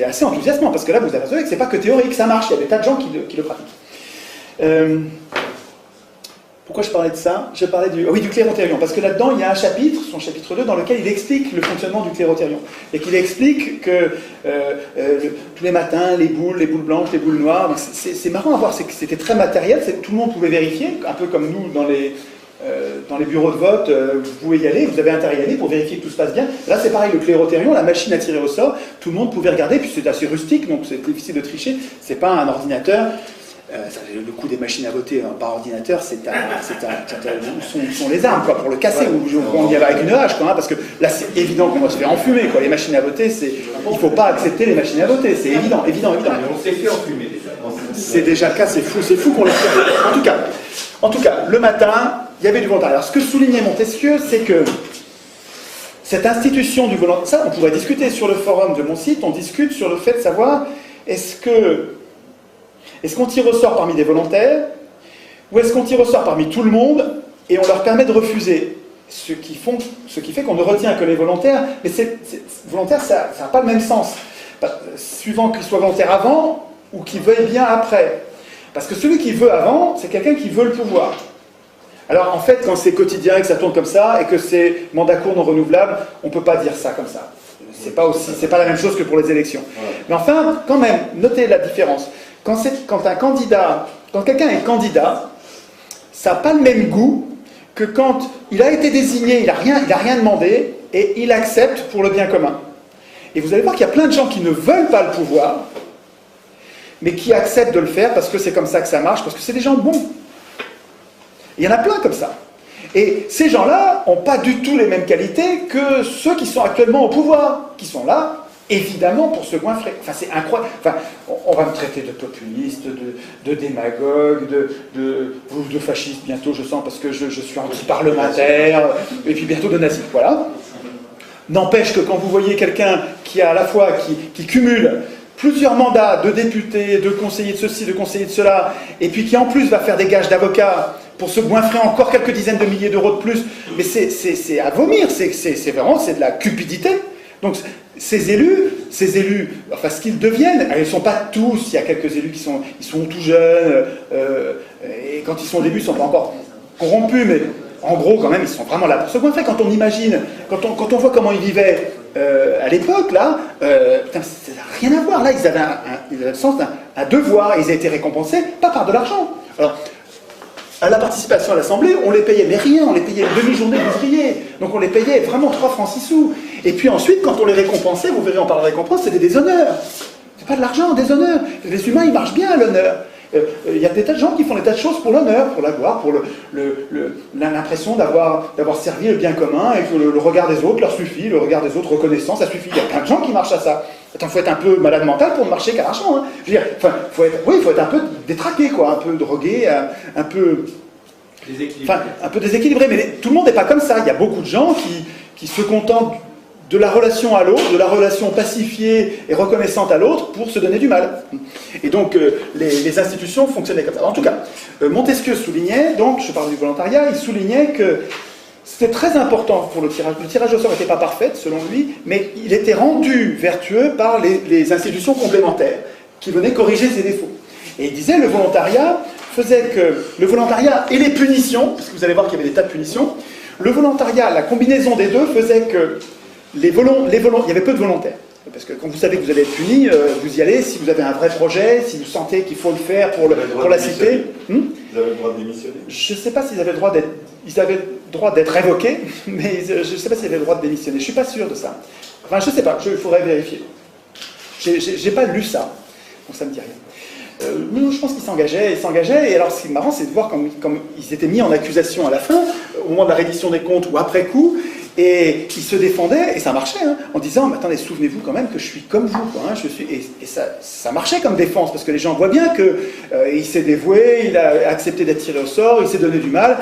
assez enthousiasmant, parce que là vous apercevez que c'est pas que théorique, ça marche, il y a des tas de gens qui le pratiquent. Pourquoi je parlais de ça? Je parlais du clérothérion, parce que là-dedans il y a un chapitre, son chapitre 2, dans lequel il explique le fonctionnement du clérothérion, et qu'il explique que tous les matins, les boules blanches, les boules noires, c'est marrant à voir, c'était très matériel, tout le monde pouvait vérifier, un peu comme nous dans les bureaux de vote, vous pouvez y aller, vous avez intérêt à y aller pour vérifier que tout se passe bien. Là c'est pareil, le clérothérion, la machine à tirer au sort, tout le monde pouvait regarder, puis c'est assez rustique, donc c'est difficile de tricher, c'est pas un ordinateur. Le coût des machines à voter par ordinateur, sont les armes quoi, pour le casser, ou on y va avec une hache, quoi, hein, parce que là c'est évident qu'on va se faire enfumer, quoi. Les machines à voter, il ne faut pas accepter les machines à voter, c'est évident. Mais on s'est fait enfumer déjà. C'est déjà le cas, c'est fou qu'on le fasse. En tout cas, le matin, il y avait du volontariat. Alors ce que soulignait Montesquieu, c'est cette institution du volontariat, ça on pourrait discuter sur le forum de mon site, on discute sur le fait de savoir est-ce qu'on tire au sort parmi des volontaires ou est-ce qu'on tire au sort parmi tout le monde et on leur permet de refuser, ce qui fait qu'on ne retient que les volontaires, mais volontaire ça n'a pas le même sens, suivant qu'ils soient volontaires avant ou qu'ils veuillent bien après. Parce que celui qui veut avant, c'est quelqu'un qui veut le pouvoir. Alors en fait, quand c'est quotidien et que ça tourne comme ça, et que c'est mandat court non renouvelable, on ne peut pas dire ça comme ça. C'est pas la même chose que pour les élections. Mais enfin, quand même, notez la différence. Quand quelqu'un est candidat, ça n'a pas le même goût que quand il a été désigné, il n'a rien demandé, et il accepte pour le bien commun. Et vous allez voir qu'il y a plein de gens qui ne veulent pas le pouvoir, mais qui acceptent de le faire parce que c'est comme ça que ça marche, parce que c'est des gens bons. Il y en a plein comme ça. Et ces gens-là n'ont pas du tout les mêmes qualités que ceux qui sont actuellement au pouvoir, qui sont là, évidemment, pour se goinfrer. Enfin, c'est incroyable. Enfin, on va me traiter de populiste, de démagogue, de fasciste bientôt, je sens, parce que je suis anti-parlementaire, et puis bientôt de nazi. Voilà. N'empêche que quand vous voyez quelqu'un qui a à la fois, qui cumule plusieurs mandats de député, de conseiller de ceci, de conseiller de cela, et puis qui en plus va faire des gages d'avocat pour se goinfrer encore quelques dizaines de milliers d'euros de plus, mais c'est à vomir, c'est vraiment de la cupidité. Donc ces élus, enfin ce qu'ils deviennent, ils ne sont pas tous, il y a quelques élus qui sont tout jeunes, et quand ils sont au début, ils ne sont pas encore corrompus, mais en gros, quand même, ils sont vraiment là pour se goinfrer. Quand on imagine, quand on voit comment ils vivaient à l'époque, là, putain, ça n'a rien à voir. Là, ils avaient le sens d'un devoir, ils ont été récompensés, pas par de l'argent. Alors, à la participation à l'Assemblée, on les payait, mais rien, on les payait une demi-journée d'ouvrier. Donc on les payait vraiment 3 francs 6 sous. Et puis ensuite, quand on les récompensait, vous verrez, on parle de récompense, c'était des honneurs. C'est pas de l'argent, des honneurs. Les humains, ils marchent bien à l'honneur. Il y a des tas de gens qui font des tas de choses pour l'honneur, pour la gloire, pour l'impression d'avoir servi le bien commun et que le regard des autres leur suffit, le regard des autres reconnaissant, ça suffit. Il y a plein de gens qui marchent à ça. Attends, il faut être un peu malade mental pour ne marcher qu'à l'argent. Hein. Je veux dire, faut être un peu détraqué, quoi, un peu drogué, un peu déséquilibré. Mais tout le monde n'est pas comme ça. Il y a beaucoup de gens qui se contentent de la relation à l'autre, de la relation pacifiée et reconnaissante à l'autre pour se donner du mal. Et donc, les institutions fonctionnaient comme ça. En tout cas, Montesquieu soulignait, donc, je parle du volontariat, il soulignait que c'était très important pour le tirage. Le tirage au sort n'était pas parfait, selon lui, mais il était rendu vertueux par les institutions complémentaires qui venaient corriger ses défauts. Et il disait, le volontariat et les punitions, parce que vous allez voir qu'il y avait des tas de punitions, le volontariat, la combinaison des deux faisait que il y avait peu de volontaires. Parce que quand vous savez que vous allez être puni, vous y allez si vous avez un vrai projet, si vous sentez qu'il faut le faire pour la cité. Vous avez le droit de démissionner? Je ne sais pas s'ils avaient le droit d'être... Ils avaient le droit d'être révoqués, mais je ne sais pas s'ils avaient le droit de démissionner. Je ne suis pas sûr de ça. Enfin, je ne sais pas, il faudrait vérifier. Je n'ai pas lu ça, donc ça ne me dit rien. Mais je pense qu'ils s'engageaient, et alors ce qui est marrant, c'est de voir comme ils étaient mis en accusation à la fin, au moment de la reddition des comptes ou après coup, et ils se défendaient, et ça marchait, hein, en disant, mais attendez, souvenez-vous quand même que je suis comme vous, quoi, hein, et ça marchait comme défense, parce que les gens voient bien qu'il s'est dévoué, il a accepté d'être tiré au sort, il s'est donné du mal.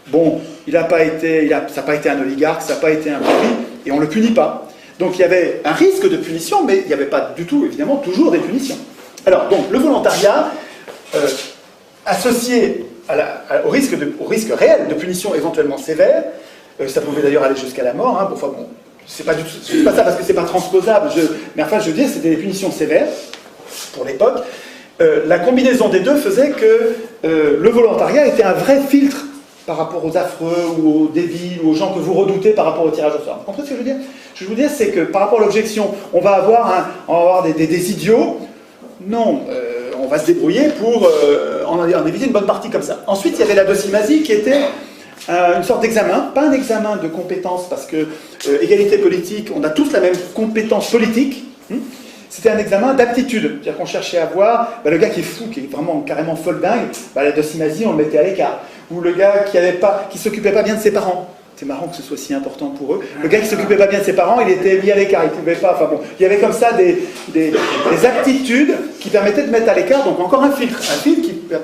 Bon, ça n'a pas été un oligarque, ça n'a pas été un pourri, et on ne le punit pas. Donc il y avait un risque de punition, mais il n'y avait pas du tout, évidemment, toujours des punitions. Alors, donc, le volontariat, associé au risque réel de punition éventuellement sévère, ça pouvait d'ailleurs aller jusqu'à la mort, hein, bon, c'est pas ça parce que c'est pas transposable, mais enfin, je veux dire, c'était des punitions sévères, pour l'époque. La combinaison des deux faisait que le volontariat était un vrai filtre par rapport aux affreux ou aux débiles ou aux gens que vous redoutez par rapport au tirage au sort. Vous comprenez ce que je veux dire? Ce que je veux dire, c'est que par rapport à l'objection, on va avoir des idiots. Non, on va se débrouiller pour en éviter une bonne partie comme ça. Ensuite, il y avait la docimasie qui était une sorte d'examen, pas un examen de compétences, parce que égalité politique, on a tous la même compétence politique. C'était un examen d'aptitude, c'est-à-dire qu'on cherchait à voir le gars qui est fou, qui est vraiment carrément folle dingue, la docimasie, on le mettait à l'écart. Ou le gars qui s'occupait pas bien de ses parents. C'est marrant que ce soit si important pour eux. Le gars qui s'occupait pas bien de ses parents, il était mis à l'écart, il pouvait pas. Enfin bon, il y avait comme ça des aptitudes qui permettaient de mettre à l'écart, donc encore un filtre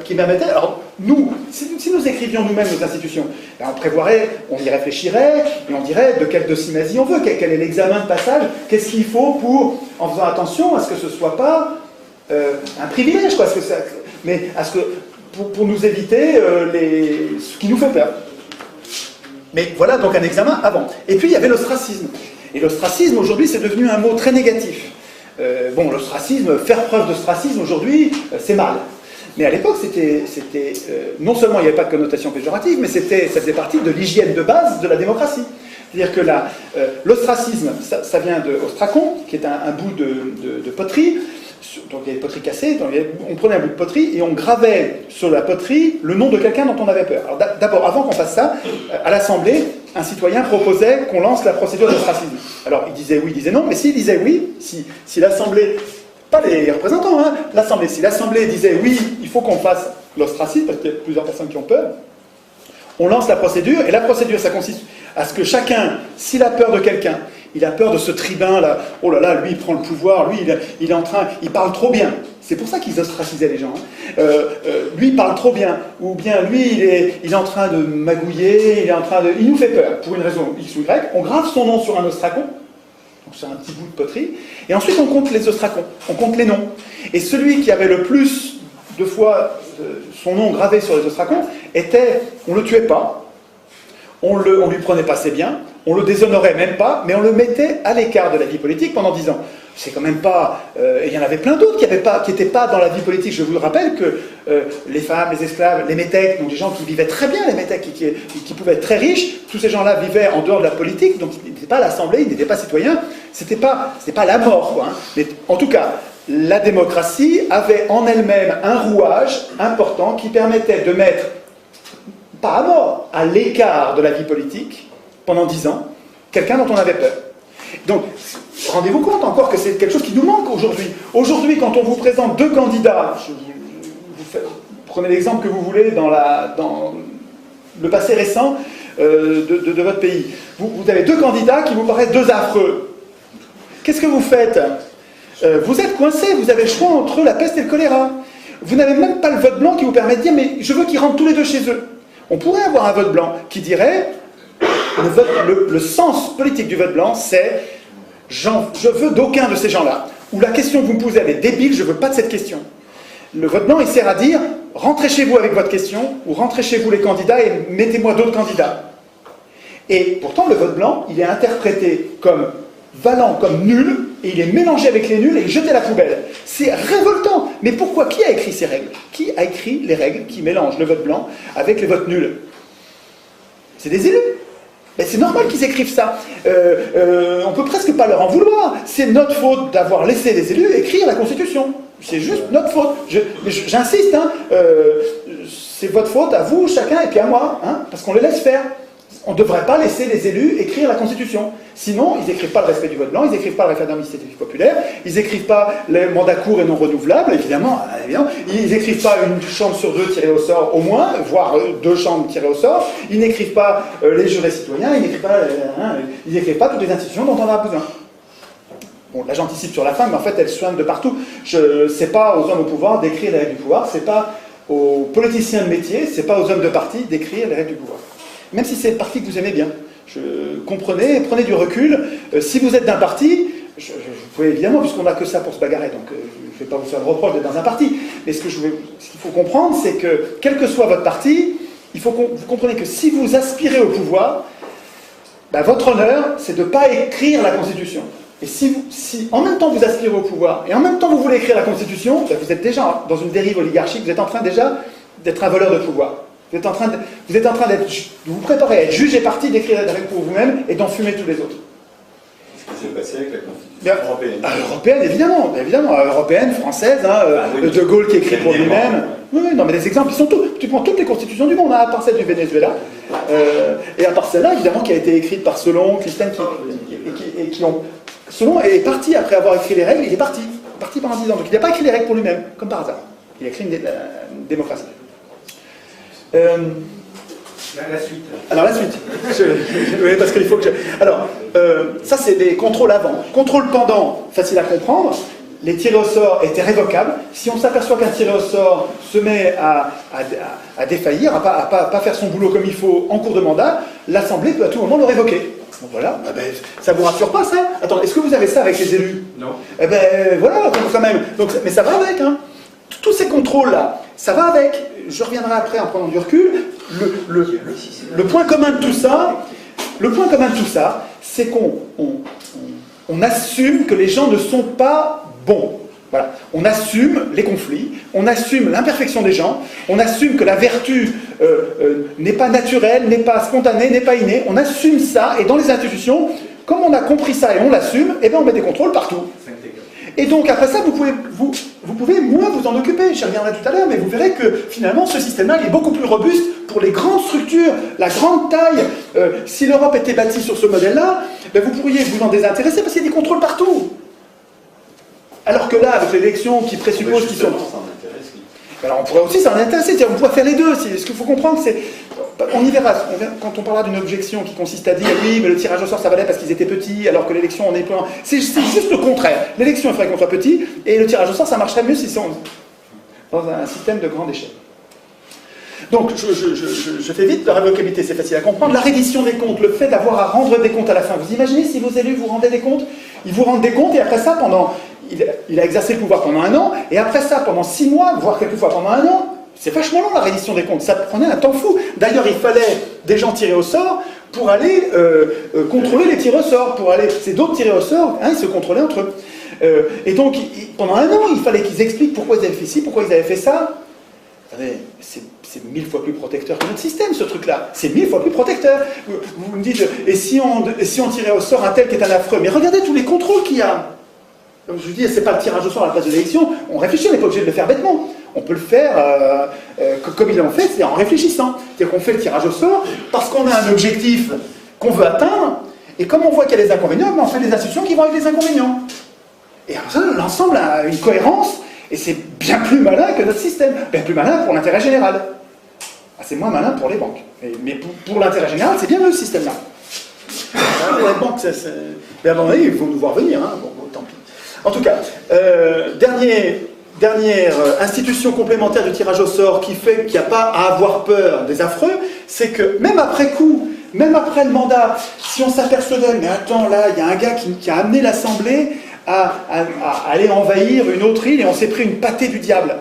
qui permettait. Alors nous, si nous écrivions nous-mêmes nos institutions, ben on prévoirait, on y réfléchirait, et on dirait de quelle docimasie on veut, quel est l'examen de passage, qu'est-ce qu'il faut pour, en faisant attention à ce que ce soit pas un privilège, quoi, mais à ce que pour nous éviter ce qui nous fait peur. Mais voilà donc un examen avant. Et puis il y avait l'ostracisme. Et l'ostracisme, aujourd'hui, c'est devenu un mot très négatif. Bon, l'ostracisme, faire preuve d'ostracisme, aujourd'hui, c'est mal. Mais à l'époque, c'était non seulement il n'y avait pas de connotation péjorative, mais ça faisait partie de l'hygiène de base de la démocratie. C'est-à-dire que l'ostracisme, ça vient de ostracon, qui est un bout de poterie. Donc il y avait des poteries cassées, on prenait un bout de poterie et on gravait sur la poterie le nom de quelqu'un dont on avait peur. Alors d'abord, avant qu'on fasse ça, à l'Assemblée, un citoyen proposait qu'on lance la procédure d'ostracisme. Alors il disait oui, il disait non, mais s'il disait oui, si l'Assemblée, pas les représentants, hein, l'Assemblée, si l'Assemblée disait oui, il faut qu'on fasse l'ostracisme, parce qu'il y a plusieurs personnes qui ont peur, on lance la procédure, et la procédure, ça consiste à ce que chacun, s'il a peur de quelqu'un, il a peur de ce tribun là, oh là là, lui il prend le pouvoir, lui il parle trop bien. C'est pour ça qu'ils ostracisaient les gens. Hein. Lui il parle trop bien, ou bien lui il est en train de magouiller, il nous fait peur, pour une raison X ou Y, on grave son nom sur un ostracon, donc c'est un petit bout de poterie, et ensuite on compte les ostracons, on compte les noms. Et celui qui avait le plus de fois son nom gravé sur les ostracons, on le tuait pas, on lui prenait pas ses biens, on le déshonorait même pas, mais on le mettait à l'écart de la vie politique pendant 10 ans. C'est quand même pas... et il y en avait plein d'autres qui n'étaient pas dans la vie politique. Je vous rappelle que les femmes, les esclaves, les métèques, donc des gens qui vivaient très bien, les métèques, qui pouvaient être très riches, tous ces gens-là vivaient en dehors de la politique, donc ils n'étaient pas à l'Assemblée, ils n'étaient pas citoyens, c'était pas la mort, quoi. Hein. Mais en tout cas, la démocratie avait en elle-même un rouage important qui permettait de mettre, pas à mort, à l'écart de la vie politique, pendant 10 ans, quelqu'un dont on avait peur. Donc, rendez-vous compte encore que c'est quelque chose qui nous manque aujourd'hui. Aujourd'hui, quand on vous présente deux candidats, prenez l'exemple que vous voulez dans le passé récent de votre pays, vous avez deux candidats qui vous paraissent deux affreux. Qu'est-ce que vous faites ? Vous êtes coincé, vous avez le choix entre la peste et le choléra. Vous n'avez même pas le vote blanc qui vous permet de dire « mais je veux qu'ils rentrent tous les deux chez eux ». On pourrait avoir un vote blanc qui dirait... Le sens politique du vote blanc, c'est « je veux d'aucun de ces gens-là ». Ou la question que vous me posez, elle est débile, je ne veux pas de cette question. Le vote blanc, il sert à dire « rentrez chez vous avec votre question » ou « rentrez chez vous les candidats et mettez-moi d'autres candidats ». Et pourtant, le vote blanc, il est interprété comme valant, comme nul, et il est mélangé avec les nuls et jeté à la poubelle. C'est révoltant. Mais pourquoi ? Qui a écrit ces règles ? Qui a écrit les règles qui mélangent le vote blanc avec les votes nuls ? C'est des élus. Ben c'est normal qu'ils écrivent ça. On peut presque pas leur en vouloir. C'est notre faute d'avoir laissé les élus écrire la Constitution. C'est juste notre faute. J'insiste, hein, c'est votre faute à vous, chacun, et puis à moi, hein, parce qu'on les laisse faire. On ne devrait pas laisser les élus écrire la Constitution. Sinon, ils n'écrivent pas le respect du vote blanc, ils n'écrivent pas le référendum d'initiative populaire, ils n'écrivent pas les mandats courts et non renouvelables, évidemment, ils n'écrivent pas une chambre sur deux tirée au sort au moins, voire deux chambres tirées au sort, ils n'écrivent pas les jurés citoyens, ils n'écrivent pas toutes les institutions dont on a besoin. Bon, là j'anticipe sur la fin, mais en fait elle soigne de partout. C'est pas aux hommes au pouvoir d'écrire les règles du pouvoir, c'est pas aux politiciens de métier, c'est pas aux hommes de parti d'écrire les règles du pouvoir. Même si c'est le parti que vous aimez bien. Comprenez, prenez du recul. Si vous êtes d'un parti, vous pouvez évidemment, puisqu'on n'a que ça pour se bagarrer, donc je ne vais pas vous faire le reproche d'être dans un parti, mais ce qu'il faut comprendre, c'est que, quel que soit votre parti, il faut que vous compreniez que si vous aspirez au pouvoir, ben, votre honneur, c'est de ne pas écrire la Constitution. Et si en même temps vous aspirez au pouvoir, et en même temps vous voulez écrire la Constitution, ben, vous êtes déjà dans une dérive oligarchique, vous êtes en train déjà d'être un voleur de pouvoir. Vous êtes en train de vous préparer à être juge et parti, d'écrire des règles pour vous-même et d'enfumer tous les autres. Ce qui s'est passé avec la Constitution européenne. Européenne, évidemment. Européenne, française, hein, oui, De Gaulle qui écrit pour lui-même. Oui, non, mais les exemples, ils sont tous. Tu prends toutes les constitutions du monde, hein, à part celle du Venezuela. Et à part celle-là, évidemment, qui a été écrite par Solon, Clisthène, qui ont... Solon est parti après avoir écrit les règles, il est parti pendant 10 ans. Donc il n'a pas écrit les règles pour lui-même, comme par hasard. Il a écrit une démocratie. La suite. Alors la suite. Oui, parce qu'il faut que je... Alors, ça c'est des contrôles avant. Contrôle pendant, facile à comprendre. Les tirés au sort étaient révocables. Si on s'aperçoit qu'un tiré au sort se met à défaillir, à pas faire son boulot comme il faut en cours de mandat, l'Assemblée peut à tout moment le révoquer. Bon, voilà, ah ben, ça vous rassure pas ça? Attends, est-ce que vous avez ça avec les élus? Non. Eh ben voilà, quand même. Donc, mais ça va avec, hein. Tous ces contrôles-là, ça va avec. Je reviendrai après en prenant du recul. Le point commun de tout ça, c'est qu'on assume que les gens ne sont pas bons. Voilà. On assume les conflits, on assume l'imperfection des gens, on assume que la vertu n'est pas naturelle, n'est pas spontanée, n'est pas innée. On assume ça, et dans les institutions, comme on a compris ça et on l'assume, eh bien on met des contrôles partout. Et donc après ça, vous pouvez moins vous en occuper. J'y reviendrai tout à l'heure, mais vous verrez que finalement ce système-là est beaucoup plus robuste pour les grandes structures, la grande taille. Si l'Europe était bâtie sur ce modèle-là, ben vous pourriez vous en désintéresser parce qu'il y a des contrôles partout. Alors que là, avec l'élection qui présuppose qu'ils sont... Alors on pourrait aussi s'en intéresser, on pourrait faire les deux. Ce qu'il faut comprendre, c'est... On y verra, quand on parlera d'une objection qui consiste à dire oui, mais le tirage au sort ça valait parce qu'ils étaient petits, alors que l'élection on est plein. C'est juste le contraire. L'élection il faudrait qu'on soit petit, et le tirage au sort ça marcherait mieux si c'est dans un système de grande échelle. Donc je fais vite, la révocabilité c'est facile à comprendre. La reddition des comptes, le fait d'avoir à rendre des comptes à la fin. Vous imaginez si vos élus vous rendaient des comptes? Ils vous rendent des comptes et après ça, il a exercé le pouvoir pendant 1 an, et après ça, pendant 6 mois, voire quelquefois pendant 1 an, c'est vachement long la reddition des comptes, ça prenait un temps fou. D'ailleurs, il fallait des gens tirés au sort pour aller contrôler les tirés au sort, c'est d'autres tirés au sort, hein, ils se contrôlaient entre eux. Et donc, pendant 1 an, il fallait qu'ils expliquent pourquoi ils avaient fait ci, pourquoi ils avaient fait ça. Vous savez, c'est 1000 fois plus protecteur que notre système, ce truc-là. C'est 1000 fois plus protecteur. Vous me dites, et si on tirait au sort un tel qui est un affreux? Mais regardez tous les contrôles qu'il y a. Comme je vous dis, c'est pas le tirage au sort à la place de l'élection. On réfléchit, on n'est pas obligé de le faire bêtement. On peut le faire comme ils l'ont fait, c'est en réfléchissant. C'est-à-dire qu'on fait le tirage au sort parce qu'on a un objectif qu'on veut atteindre, et comme on voit qu'il y a des inconvénients, on fait des institutions qui vont avec les inconvénients. Et alors ça, l'ensemble a une cohérence, et c'est bien plus malin que notre système. Bien plus malin pour l'intérêt général. Ah, c'est moins malin pour les banques. Mais pour l'intérêt général, c'est bien le système-là. Les banques, mais à un moment donné, ils vont nous voir venir. Hein. Bon, tant pis. En tout cas, dernière institution complémentaire du tirage au sort qui fait qu'il n'y a pas à avoir peur des affreux, c'est que même après coup, même après le mandat, si on s'apercevait, mais attends, là, il y a un gars qui a amené l'Assemblée à aller envahir une autre île et on s'est pris une pâtée du diable.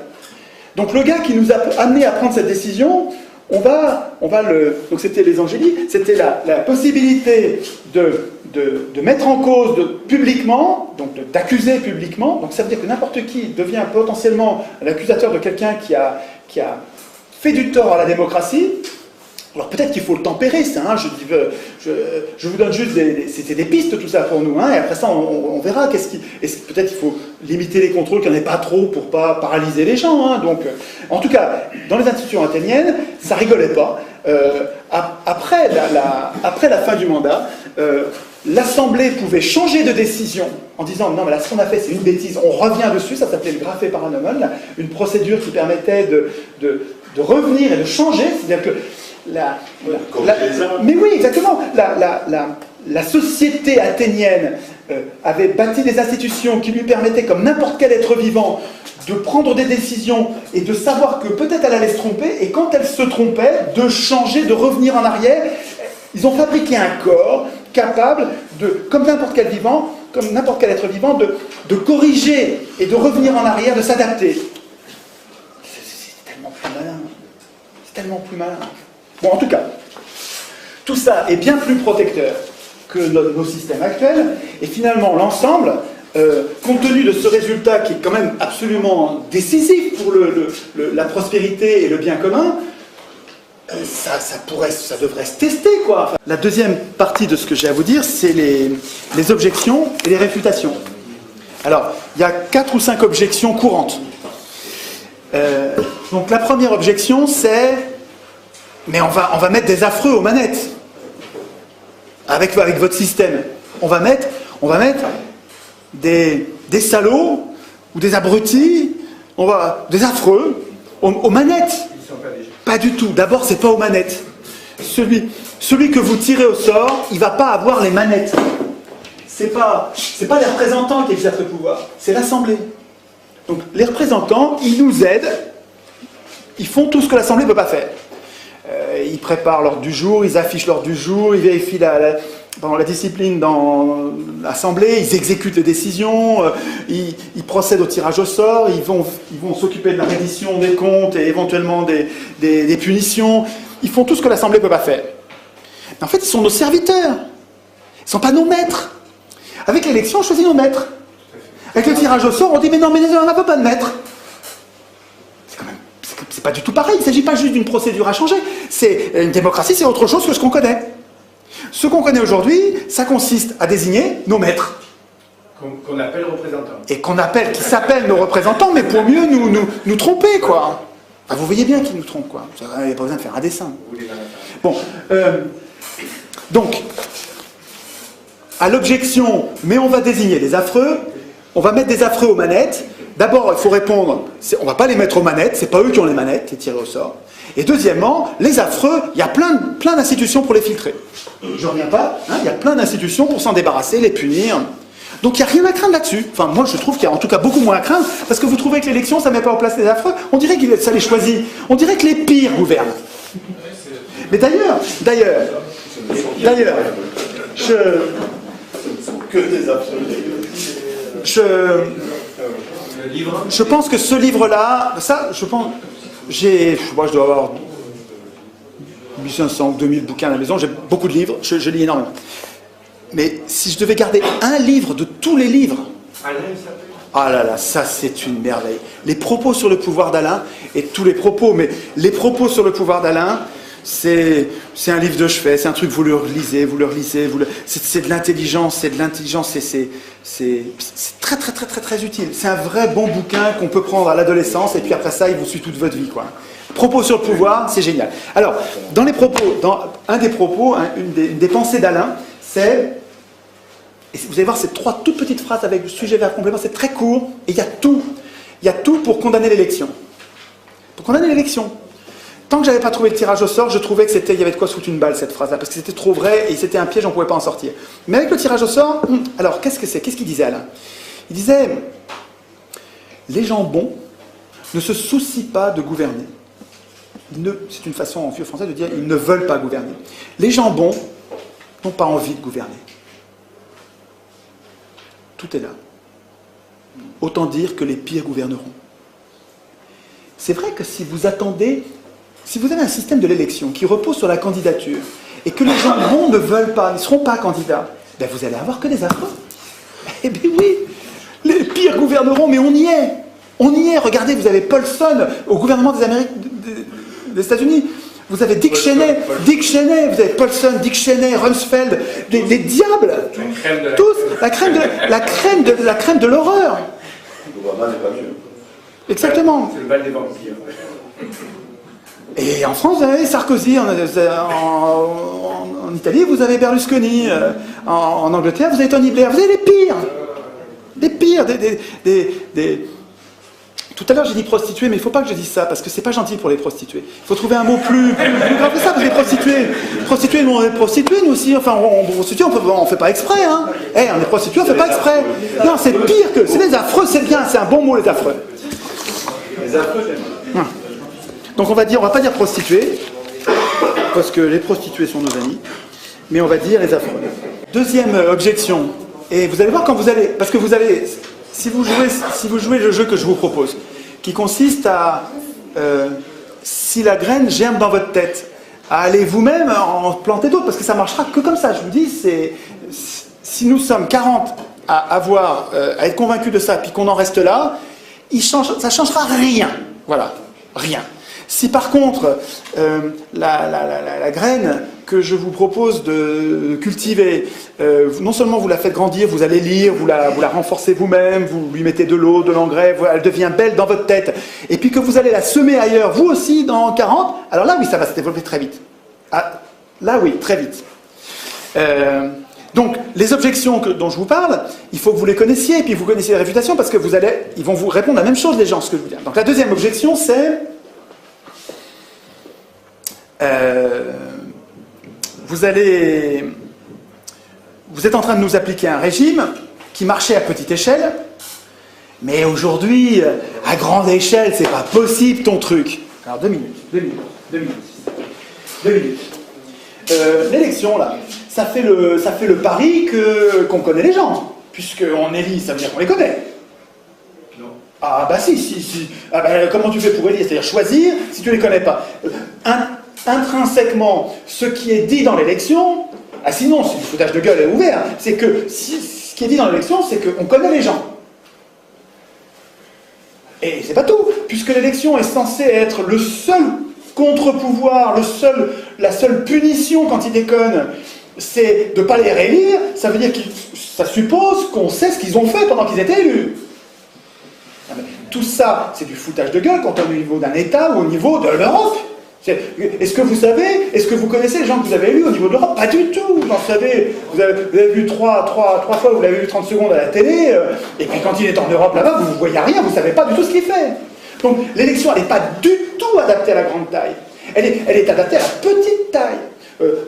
Donc le gars qui nous a amené à prendre cette décision, on va donc c'était les angéliques, c'était la possibilité de mettre en cause publiquement, donc d'accuser publiquement, donc ça veut dire que n'importe qui devient potentiellement l'accusateur de quelqu'un qui a fait du tort à la démocratie. Alors peut-être qu'il faut le tempérer, ça, hein, je vous donne juste c'était des pistes tout ça pour nous, hein, et après ça on verra peut-être qu'il faut limiter les contrôles, qu'il n'y en ait pas trop pour pas paralyser les gens, hein, donc en tout cas dans les institutions athéniennes ça rigolait pas. Après la fin du mandat, l'Assemblée pouvait changer de décision en disant non mais là ce qu'on a fait c'est une bêtise, on revient dessus, ça s'appelait le graphé paranomon, une procédure qui permettait de revenir et de changer, c'est-à-dire que mais oui, exactement. La société athénienne avait bâti des institutions qui lui permettaient, comme n'importe quel être vivant, de prendre des décisions et de savoir que peut-être elle allait se tromper, et quand elle se trompait, de changer, de revenir en arrière. Ils ont fabriqué un corps capable comme n'importe quel vivant, comme n'importe quel être vivant, de corriger et de revenir en arrière, de s'adapter. C'est tellement plus malin. C'est tellement plus malin. Bon, en tout cas, tout ça est bien plus protecteur que nos systèmes actuels, et finalement, l'ensemble, compte tenu de ce résultat qui est quand même absolument décisif pour la prospérité et le bien commun, ça devrait se tester, quoi. Enfin, la deuxième partie de ce que j'ai à vous dire, c'est les objections et les réfutations. Alors, il y a 4 ou 5 objections courantes. Donc, la première objection, c'est... Mais on va mettre des affreux aux manettes. Avec votre système. On va mettre des salauds ou des abrutis, des affreux aux manettes. Pas du tout. D'abord, c'est pas aux manettes. celui que vous tirez au sort, il ne va pas avoir les manettes. C'est pas les représentants qui exercent le pouvoir, c'est l'Assemblée. Donc les représentants, ils nous aident, ils font tout ce que l'Assemblée ne peut pas faire. Ils préparent l'ordre du jour, ils affichent l'ordre du jour, ils vérifient la discipline dans l'Assemblée, ils exécutent les décisions, ils procèdent au tirage au sort, ils vont s'occuper de la reddition des comptes et éventuellement des punitions. Ils font tout ce que l'Assemblée ne peut pas faire. Mais en fait, ils sont nos serviteurs. Ils ne sont pas nos maîtres. Avec l'élection, on choisit nos maîtres. Avec le tirage au sort, on dit mais non, on n'a pas de maître. C'est pas du tout pareil. Il ne s'agit pas juste d'une procédure à changer. C'est une démocratie, c'est autre chose que ce qu'on connaît. Ce qu'on connaît aujourd'hui, ça consiste à désigner nos maîtres. Qu'on appelle représentants. Et qui s'appellent nos représentants, mais pour mieux nous tromper, quoi. Enfin, vous voyez bien qu'ils nous trompent, quoi. Il n'y a pas besoin de faire un dessin. Bon, donc, à l'objection, mais on va désigner les affreux, on va mettre des affreux aux manettes. D'abord, il faut répondre, on ne va pas les mettre aux manettes, c'est pas eux qui ont les manettes, les tirés au sort. Et deuxièmement, les affreux, il y a plein d'institutions pour les filtrer. Je ne reviens pas, il y a plein d'institutions pour s'en débarrasser, les punir. Donc il n'y a rien à craindre là-dessus. Enfin, moi je trouve qu'il y a en tout cas beaucoup moins à craindre, parce que vous trouvez que l'élection, ça ne met pas en place les affreux, on dirait que ça les choisit. On dirait que les pires gouvernent. Mais d'ailleurs, je pense que ce livre-là, ça, je pense, moi je dois avoir 1500 ou 2000 bouquins à la maison, j'ai beaucoup de livres, je lis énormément. Mais si je devais garder un livre de tous les livres, ah là là, ça c'est une merveille. Les propos sur le pouvoir d'Alain, et tous les propos, mais les propos sur le pouvoir d'Alain, c'est un livre de chevet, c'est un truc, vous le relisez, c'est de l'intelligence, c'est très très très très très utile. C'est un vrai bon bouquin qu'on peut prendre à l'adolescence, et puis après ça, il vous suit toute votre vie, quoi. Propos sur le pouvoir, c'est génial. Alors, dans un des propos, une des pensées d'Alain, c'est, et vous allez voir ces 3 toutes petites phrases avec le sujet, verbe, complément, c'est très court, et il y a tout pour condamner l'élection. Pour condamner l'élection. Tant que j'avais pas trouvé le tirage au sort, je trouvais que il y avait de quoi se foutre une balle, cette phrase-là, parce que c'était trop vrai, et c'était un piège, on ne pouvait pas en sortir. Mais avec le tirage au sort, alors, qu'est-ce que c'est? Qu'est-ce qu'il disait, Alain? Il disait, les gens bons ne se soucient pas de gouverner. C'est une façon en vieux français de dire, ils ne veulent pas gouverner. Les gens bons n'ont pas envie de gouverner. Tout est là. Autant dire que les pires gouverneront. C'est vrai que si vous avez un système de l'élection qui repose sur la candidature, et que les gens bons ne veulent pas, ne seront pas candidats, ben vous allez avoir que des affreux. Eh bien oui, les pires gouverneront, mais on y est. On y est. Regardez, vous avez Paulson au gouvernement des États-Unis. Vous avez Dick Cheney, vous avez Paulson, Dick Cheney, Rumsfeld, des diables. Tous, la crème de l'horreur. Obama n'est pas mieux. Exactement. C'est le bal des vampires. Et en France, vous avez Sarkozy, en Italie, vous avez Berlusconi, en Angleterre, vous avez Tony Blair, vous avez les pires. Des pires, Tout à l'heure, j'ai dit prostituées, mais il ne faut pas que je dise ça, parce que c'est pas gentil pour les prostituées. Il faut trouver un mot plus grave que ça, parce que les prostituées, nous on est prostituées, nous aussi, enfin, prostituées, on ne fait pas exprès, hein. On est prostituées, on ne fait pas exprès. Non, c'est pire que, c'est les affreux, c'est bien, c'est un bon mot, les affreux. Les affreux, j'aime. Donc on va pas dire prostituées, parce que les prostituées sont nos amis, mais on va dire les affreux. Deuxième objection, et vous allez voir quand vous allez, parce que vous allez, si vous jouez le jeu que je vous propose, qui consiste à, si la graine germe dans votre tête, à aller vous-même en planter d'autres, parce que ça marchera que comme ça, je vous dis, si nous sommes 40 à être convaincus de ça, puis qu'on en reste là, ça ne changera rien. Voilà, rien. Si par contre, la graine que je vous propose de cultiver, non seulement vous la faites grandir, vous allez lire, vous la renforcez vous-même, vous lui mettez de l'eau, de l'engrais, elle devient belle dans votre tête, et puis que vous allez la semer ailleurs, vous aussi, dans 40, alors là, oui, ça va se développer très vite. Ah, là, oui, très vite. Donc, les objections dont je vous parle, il faut que vous les connaissiez, et puis vous connaissiez les réfutations, parce que ils vont vous répondre la même chose, les gens, ce que je vous dis. Donc, la deuxième objection, c'est... vous êtes en train de nous appliquer un régime qui marchait à petite échelle, mais aujourd'hui, à grande échelle, c'est pas possible ton truc. Alors 2 minutes. L'élection, là, ça fait le pari qu'on connaît les gens, puisqu'on élit, ça veut dire qu'on les connaît. Non. Ah bah si. Ah bah, comment tu fais pour élire? C'est-à-dire choisir si tu les connais pas. Intrinsèquement, ce qui est dit dans l'élection, ah sinon, c'est du foutage de gueule ouvert, c'est que ce qui est dit dans l'élection, c'est qu'on connaît les gens. Et c'est pas tout, puisque l'élection est censée être le seul contre-pouvoir, la seule punition quand ils déconnent, c'est de ne pas les réélire. Ça veut dire que ça suppose qu'on sait ce qu'ils ont fait pendant qu'ils étaient élus. Tout ça, c'est du foutage de gueule quand on est au niveau d'un État ou au niveau de l'Europe. Est-ce que vous savez, est-ce que vous connaissez les gens que vous avez élus au niveau de l'Europe? Pas du tout, vous en savez. Vous avez vu trois fois, vous l'avez vu 30 secondes à la télé, et puis quand il est en Europe là-bas, vous ne voyez rien, vous ne savez pas du tout ce qu'il fait. Donc l'élection, elle n'est pas du tout adaptée à la grande taille. Elle est adaptée à la petite taille.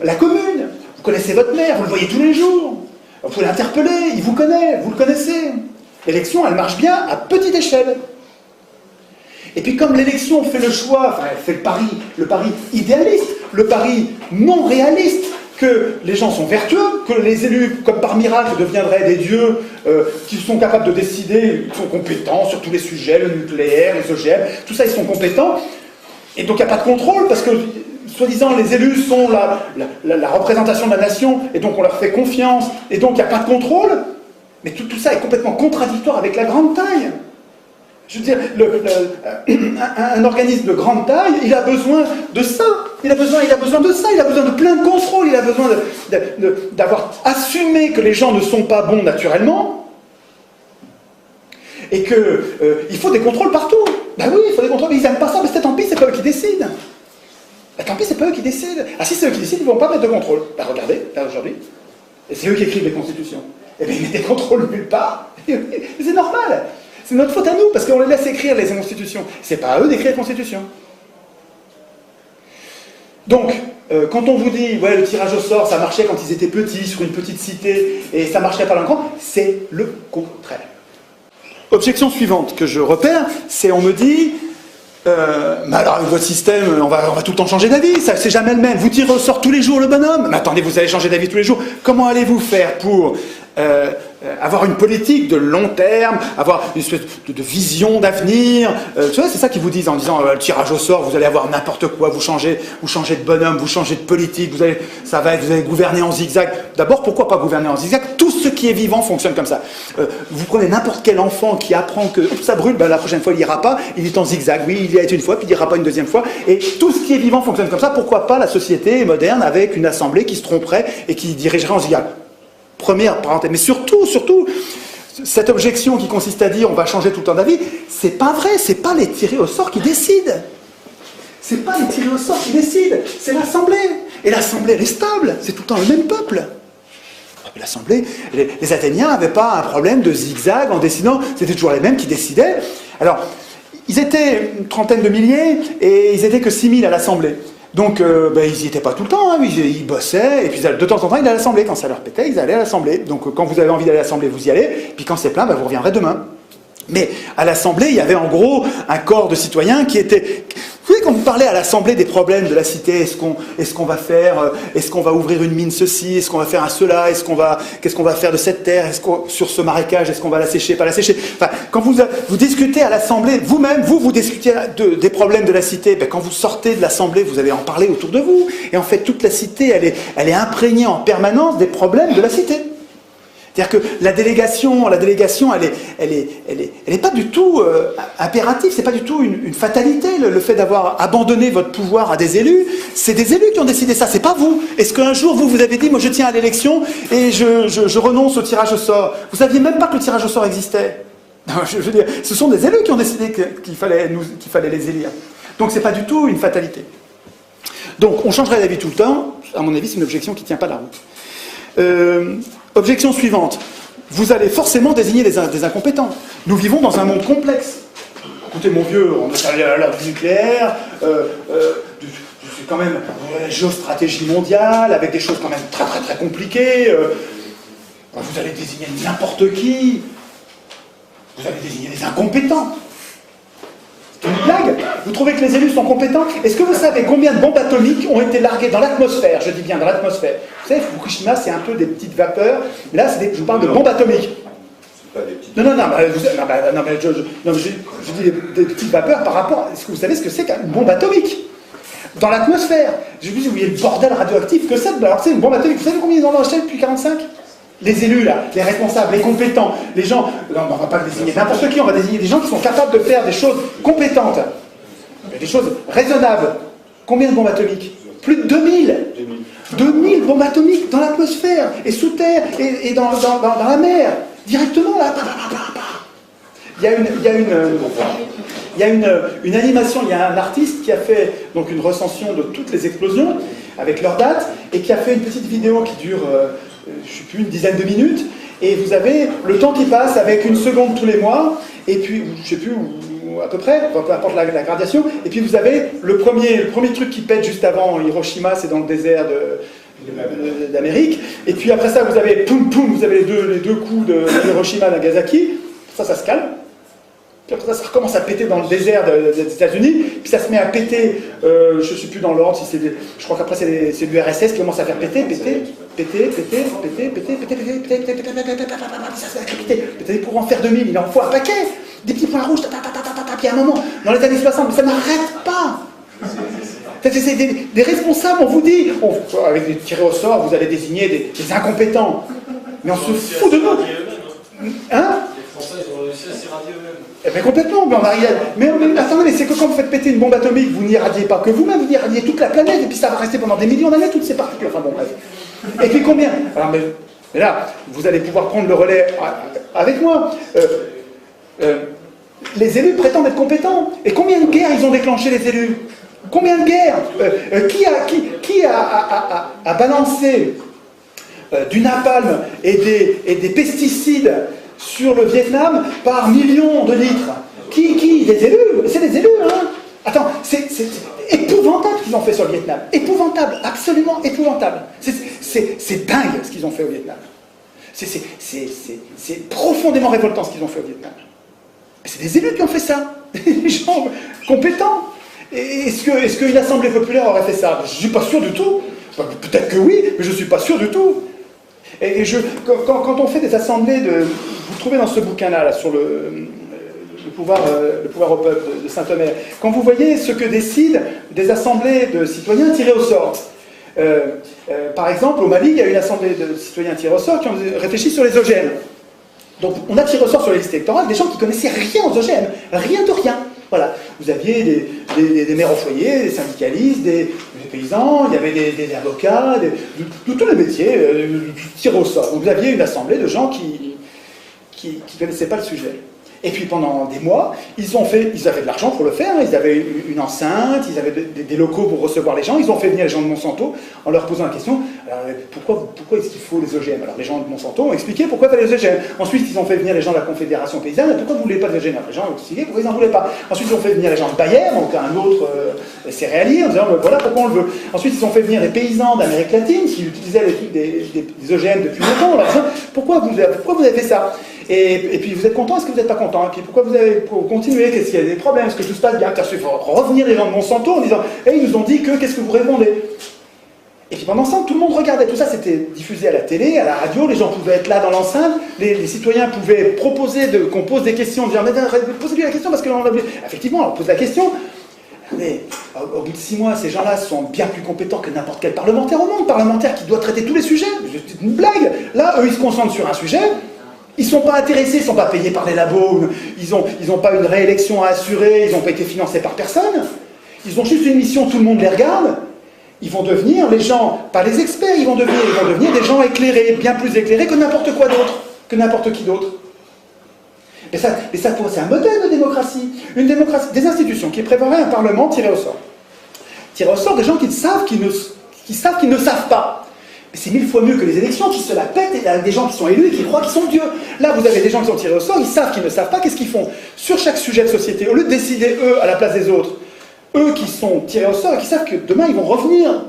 La commune, vous connaissez votre maire, vous le voyez tous les jours. Vous pouvez l'interpeller, il vous connaît, vous le connaissez. L'élection, elle marche bien à petite échelle. Et puis comme l'élection fait le choix, enfin elle fait le pari idéaliste, le pari non réaliste, que les gens sont vertueux, que les élus, comme par miracle, deviendraient des dieux qui sont capables de décider, ils sont compétents sur tous les sujets, le nucléaire, les OGM, tout ça ils sont compétents, et donc il n'y a pas de contrôle, parce que soi-disant les élus sont la représentation de la nation, et donc on leur fait confiance, et donc il n'y a pas de contrôle, mais tout ça est complètement contradictoire avec la grande taille. Je veux dire, un organisme de grande taille, il a besoin de ça. Il a besoin de ça. Il a besoin de plein de contrôle. Il a besoin d'avoir assumé que les gens ne sont pas bons naturellement. Et qu'il faut des contrôles partout. Ben oui, il faut des contrôles. Mais ils n'aiment pas ça. Mais tant pis, c'est pas eux qui décident. Ben, tant pis, c'est pas eux qui décident. Ah si c'est eux qui décident, ils ne vont pas mettre de contrôle. Ben regardez, là aujourd'hui. Et c'est eux qui écrivent les constitutions. Et bien ils mettent des contrôles nulle part. C'est normal. C'est notre faute à nous, parce qu'on les laisse écrire les constitutions. C'est pas à eux d'écrire les constitutions. Donc, quand on vous dit, ouais, le tirage au sort, ça marchait quand ils étaient petits, sur une petite cité, et ça marcherait pas dans le grand, c'est le contraire. Objection suivante que je repère, c'est on me dit, mais alors avec votre système, on va tout le temps changer d'avis, ça c'est jamais le même. Vous tirez au sort tous les jours le bonhomme, mais attendez, vous allez changer d'avis tous les jours. Comment allez-vous faire pour avoir une politique de long terme, avoir une espèce de vision d'avenir, tu vois, c'est ça qu'ils vous disent en disant le tirage au sort, vous allez avoir n'importe quoi, vous changez de bonhomme, vous changez de politique, vous allez gouverner en zigzag. D'abord, pourquoi pas gouverner en zigzag? Tout ce qui est vivant fonctionne comme ça. Vous prenez n'importe quel enfant qui apprend que ça brûle, ben, la prochaine fois il ira pas, il est en zigzag, oui, il y a été une fois, puis il ira pas une deuxième fois, et tout ce qui est vivant fonctionne comme ça. Pourquoi pas la société moderne avec une assemblée qui se tromperait et qui dirigerait en zigzag? Première parenthèse, mais surtout, cette objection qui consiste à dire on va changer tout le temps d'avis, c'est pas vrai, c'est pas les tirés au sort qui décident. C'est pas les tirés au sort qui décident, c'est l'Assemblée. Et l'Assemblée, elle est stable, c'est tout le temps le même peuple. L'Assemblée, les Athéniens n'avaient pas un problème de zigzag en décidant, c'était toujours les mêmes qui décidaient. Alors, ils étaient une trentaine de milliers et ils étaient que 6000 à l'Assemblée. Donc, ils n'y étaient pas tout le temps, hein, ils bossaient, et puis de temps en temps, ils allaient à l'Assemblée. Quand ça leur pétait, ils allaient à l'Assemblée. Donc, quand vous avez envie d'aller à l'Assemblée, vous y allez, puis quand c'est plein, vous reviendrez demain. Mais à l'Assemblée, il y avait en gros un corps de citoyens qui était... Vous savez, quand vous parlez à l'Assemblée des problèmes de la cité, est-ce qu'on va faire, est-ce qu'on va ouvrir une mine ceci, est-ce qu'on va faire un cela, qu'est-ce qu'on va faire de cette terre, sur ce marécage, est-ce qu'on va la sécher, pas la sécher. Enfin, quand vous discutez à l'Assemblée, vous-même, vous discutez des problèmes de la cité, quand vous sortez de l'Assemblée, vous allez en parler autour de vous. Et en fait, toute la cité, elle est imprégnée en permanence des problèmes de la cité. C'est-à-dire que la délégation, elle est pas du tout impérative, c'est pas du tout une fatalité, le fait d'avoir abandonné votre pouvoir à des élus. C'est des élus qui ont décidé ça, c'est pas vous. Est-ce qu'un jour, vous avez dit, moi je tiens à l'élection et je renonce au tirage au sort? Vous saviez même pas que le tirage au sort existait. Non, je veux dire, ce sont des élus qui ont décidé qu'il fallait les élire. Donc c'est pas du tout une fatalité. Donc on changerait d'avis tout le temps, à mon avis c'est une objection qui tient pas la route. Objection suivante. Vous allez forcément désigner des incompétents. Nous vivons dans un monde complexe. Écoutez, mon vieux, on est allé à la nucléaire, c'est quand même géostratégie mondiale, avec des choses quand même très très très compliquées. Vous allez désigner n'importe qui. Vous allez désigner des incompétents. C'est une blague. Vous trouvez que les élus sont compétents? Est-ce que vous savez combien de bombes atomiques ont été larguées dans l'atmosphère? Je dis bien dans l'atmosphère. Vous savez, Fukushima, c'est un peu des petites vapeurs. Là, je vous parle de bombes atomiques. Pas des petites... Non, je dis des petites vapeurs par rapport... Est-ce que vous savez ce que c'est qu'une bombe atomique? Dans l'atmosphère. Je vous dis, vous voyez le bordel radioactif que c'est. Alors, c'est une bombe atomique. Vous savez combien ils en ont acheté depuis 1945? Les élus, là, les responsables, les compétents, les gens... Non, on ne va pas désigner n'importe qui, on va désigner des gens qui sont capables de faire des choses compétentes, des choses raisonnables. Combien de bombes atomiques? Plus de 2000. 2000 bombes atomiques dans l'atmosphère, et sous terre, et dans la mer. Directement, là. Il y a une animation, il y a un artiste qui a fait donc une recension de toutes les explosions, avec leurs dates, et qui a fait une petite vidéo qui dure... je ne sais plus, une dizaine de minutes, et vous avez le temps qui passe avec 1 seconde tous les mois, et puis, je ne sais plus, à peu près, peu importe la gradation, et puis vous avez le premier truc qui pète juste avant Hiroshima, c'est dans le désert d'Amérique, et puis après ça, vous avez poum poum, vous avez les deux coups de Hiroshima et Nagasaki, ça se calme. Puis après ça recommence à péter dans le désert des États-Unis, puis ça se met à péter, je ne sais plus dans l'ordre, si je crois qu'après c'est l'URSS qui commence à faire péter, pour en faire 2000, il en faut un paquet, des petits points rouges, puis à un moment, dans les années 60, mais ça n'arrête pas. C'est des responsables, on vous dit, avec des tirés au sort, vous allez désigner des incompétents, mais on se fout de nous. Hein? Les Français, ils ont réussi à s'irradier eux-mêmes. Eh bien complètement, mais attendez, mais c'est que quand vous faites péter une bombe atomique, vous n'irradiez pas que vous-même, vous irradiez toute la planète, et puis ça va rester pendant des millions d'années, toutes ces particules, enfin bon, bref. Et puis combien? Alors, mais là, vous allez pouvoir prendre le relais avec moi. Les élus prétendent être compétents. Et combien de guerres ils ont déclenché, les élus? Combien de guerres? Qui a balancé du napalm et des pesticides sur le Vietnam par millions de litres? Qui? Les élus? C'est les élus, hein? Attends, c'est épouvantable ce qu'ils ont fait sur le Vietnam. Épouvantable, absolument épouvantable. C'est dingue ce qu'ils ont fait au Vietnam. C'est profondément révoltant ce qu'ils ont fait au Vietnam. C'est des élus qui ont fait ça. Des gens compétents. Est-ce qu'une assemblée populaire aurait fait ça? Je ne suis pas sûr du tout. Peut-être que oui, mais je ne suis pas sûr du tout. Quand on fait des assemblées, vous trouvez dans ce bouquin-là, là, sur le pouvoir au peuple de Saint-Omer, quand vous voyez ce que décident des assemblées de citoyens tirés au sort. Par exemple, au Mali, il y a une assemblée de citoyens tirés au sort qui ont réfléchi sur les OGM. Donc on a tiré au sort sur les listes électorales des gens qui ne connaissaient rien aux OGM, rien de rien. Voilà. Vous aviez des maires au foyer, des syndicalistes, des paysans, il y avait des avocats, de tous les métiers, tirés au sort. Donc vous aviez une assemblée de gens qui ne connaissaient pas le sujet. Et puis pendant des mois, ils avaient de l'argent pour le faire, ils avaient une enceinte, ils avaient des locaux pour recevoir les gens, ils ont fait venir les gens de Monsanto en leur posant la question, alors, pourquoi est-ce qu'il faut les OGM? Alors les gens de Monsanto ont expliqué pourquoi il fallait les OGM. Ensuite ils ont fait venir les gens de la Confédération Paysanne, pourquoi vous ne voulez pas les OGM? Alors, les gens ont expliqué pourquoi ils n'en voulaient pas. Ensuite ils ont fait venir les gens de Bayer, donc un autre céréalier, en disant voilà pourquoi on le veut. Ensuite ils ont fait venir les paysans d'Amérique latine qui utilisaient des OGM depuis longtemps, en leur disant pourquoi vous avez fait ça? Et puis vous êtes content, est-ce que vous n'êtes pas content? Et puis pourquoi vous avez continué? Qu'est-ce qu'il y a des problèmes? Est-ce que tout se passe bien? Il faut revenir les gens de Monsanto en disant ils nous ont dit que, qu'est-ce que vous répondez? Et puis pendant ce temps, tout le monde regardait. Tout ça, c'était diffusé à la télé, à la radio, les gens pouvaient être là dans l'enceinte, les citoyens pouvaient proposer qu'on pose des questions, dire mais posez-lui la question parce que l'on a... Effectivement, on pose la question. Mais au bout de 6 mois, ces gens-là sont bien plus compétents que n'importe quel parlementaire au monde. Parlementaire qui doit traiter tous les sujets. C'est une blague. Là, eux, ils se concentrent sur un sujet. Ils ne sont pas intéressés, ils ne sont pas payés par les labos, ils n'ont pas une réélection à assurer, ils n'ont pas été financés par personne. Ils ont juste une mission, tout le monde les regarde. Ils vont devenir, les gens, pas les experts, ils vont devenir des gens éclairés, bien plus éclairés que n'importe quoi d'autre, que n'importe qui d'autre. Mais ça c'est un modèle de démocratie. Une démocratie, des institutions qui prépareraient un parlement tiré au sort. Tiré au sort des gens qui savent qu'ils ne savent pas. Mais c'est 1000 fois mieux que les élections qui se la pètent et des gens qui sont élus et qui croient qu'ils sont dieux. Là, vous avez des gens qui sont tirés au sort, ils savent qu'ils ne savent pas, qu'est-ce qu'ils font? Sur chaque sujet de société, au lieu de décider eux à la place des autres, eux qui sont tirés au sort et qui savent que demain ils vont revenir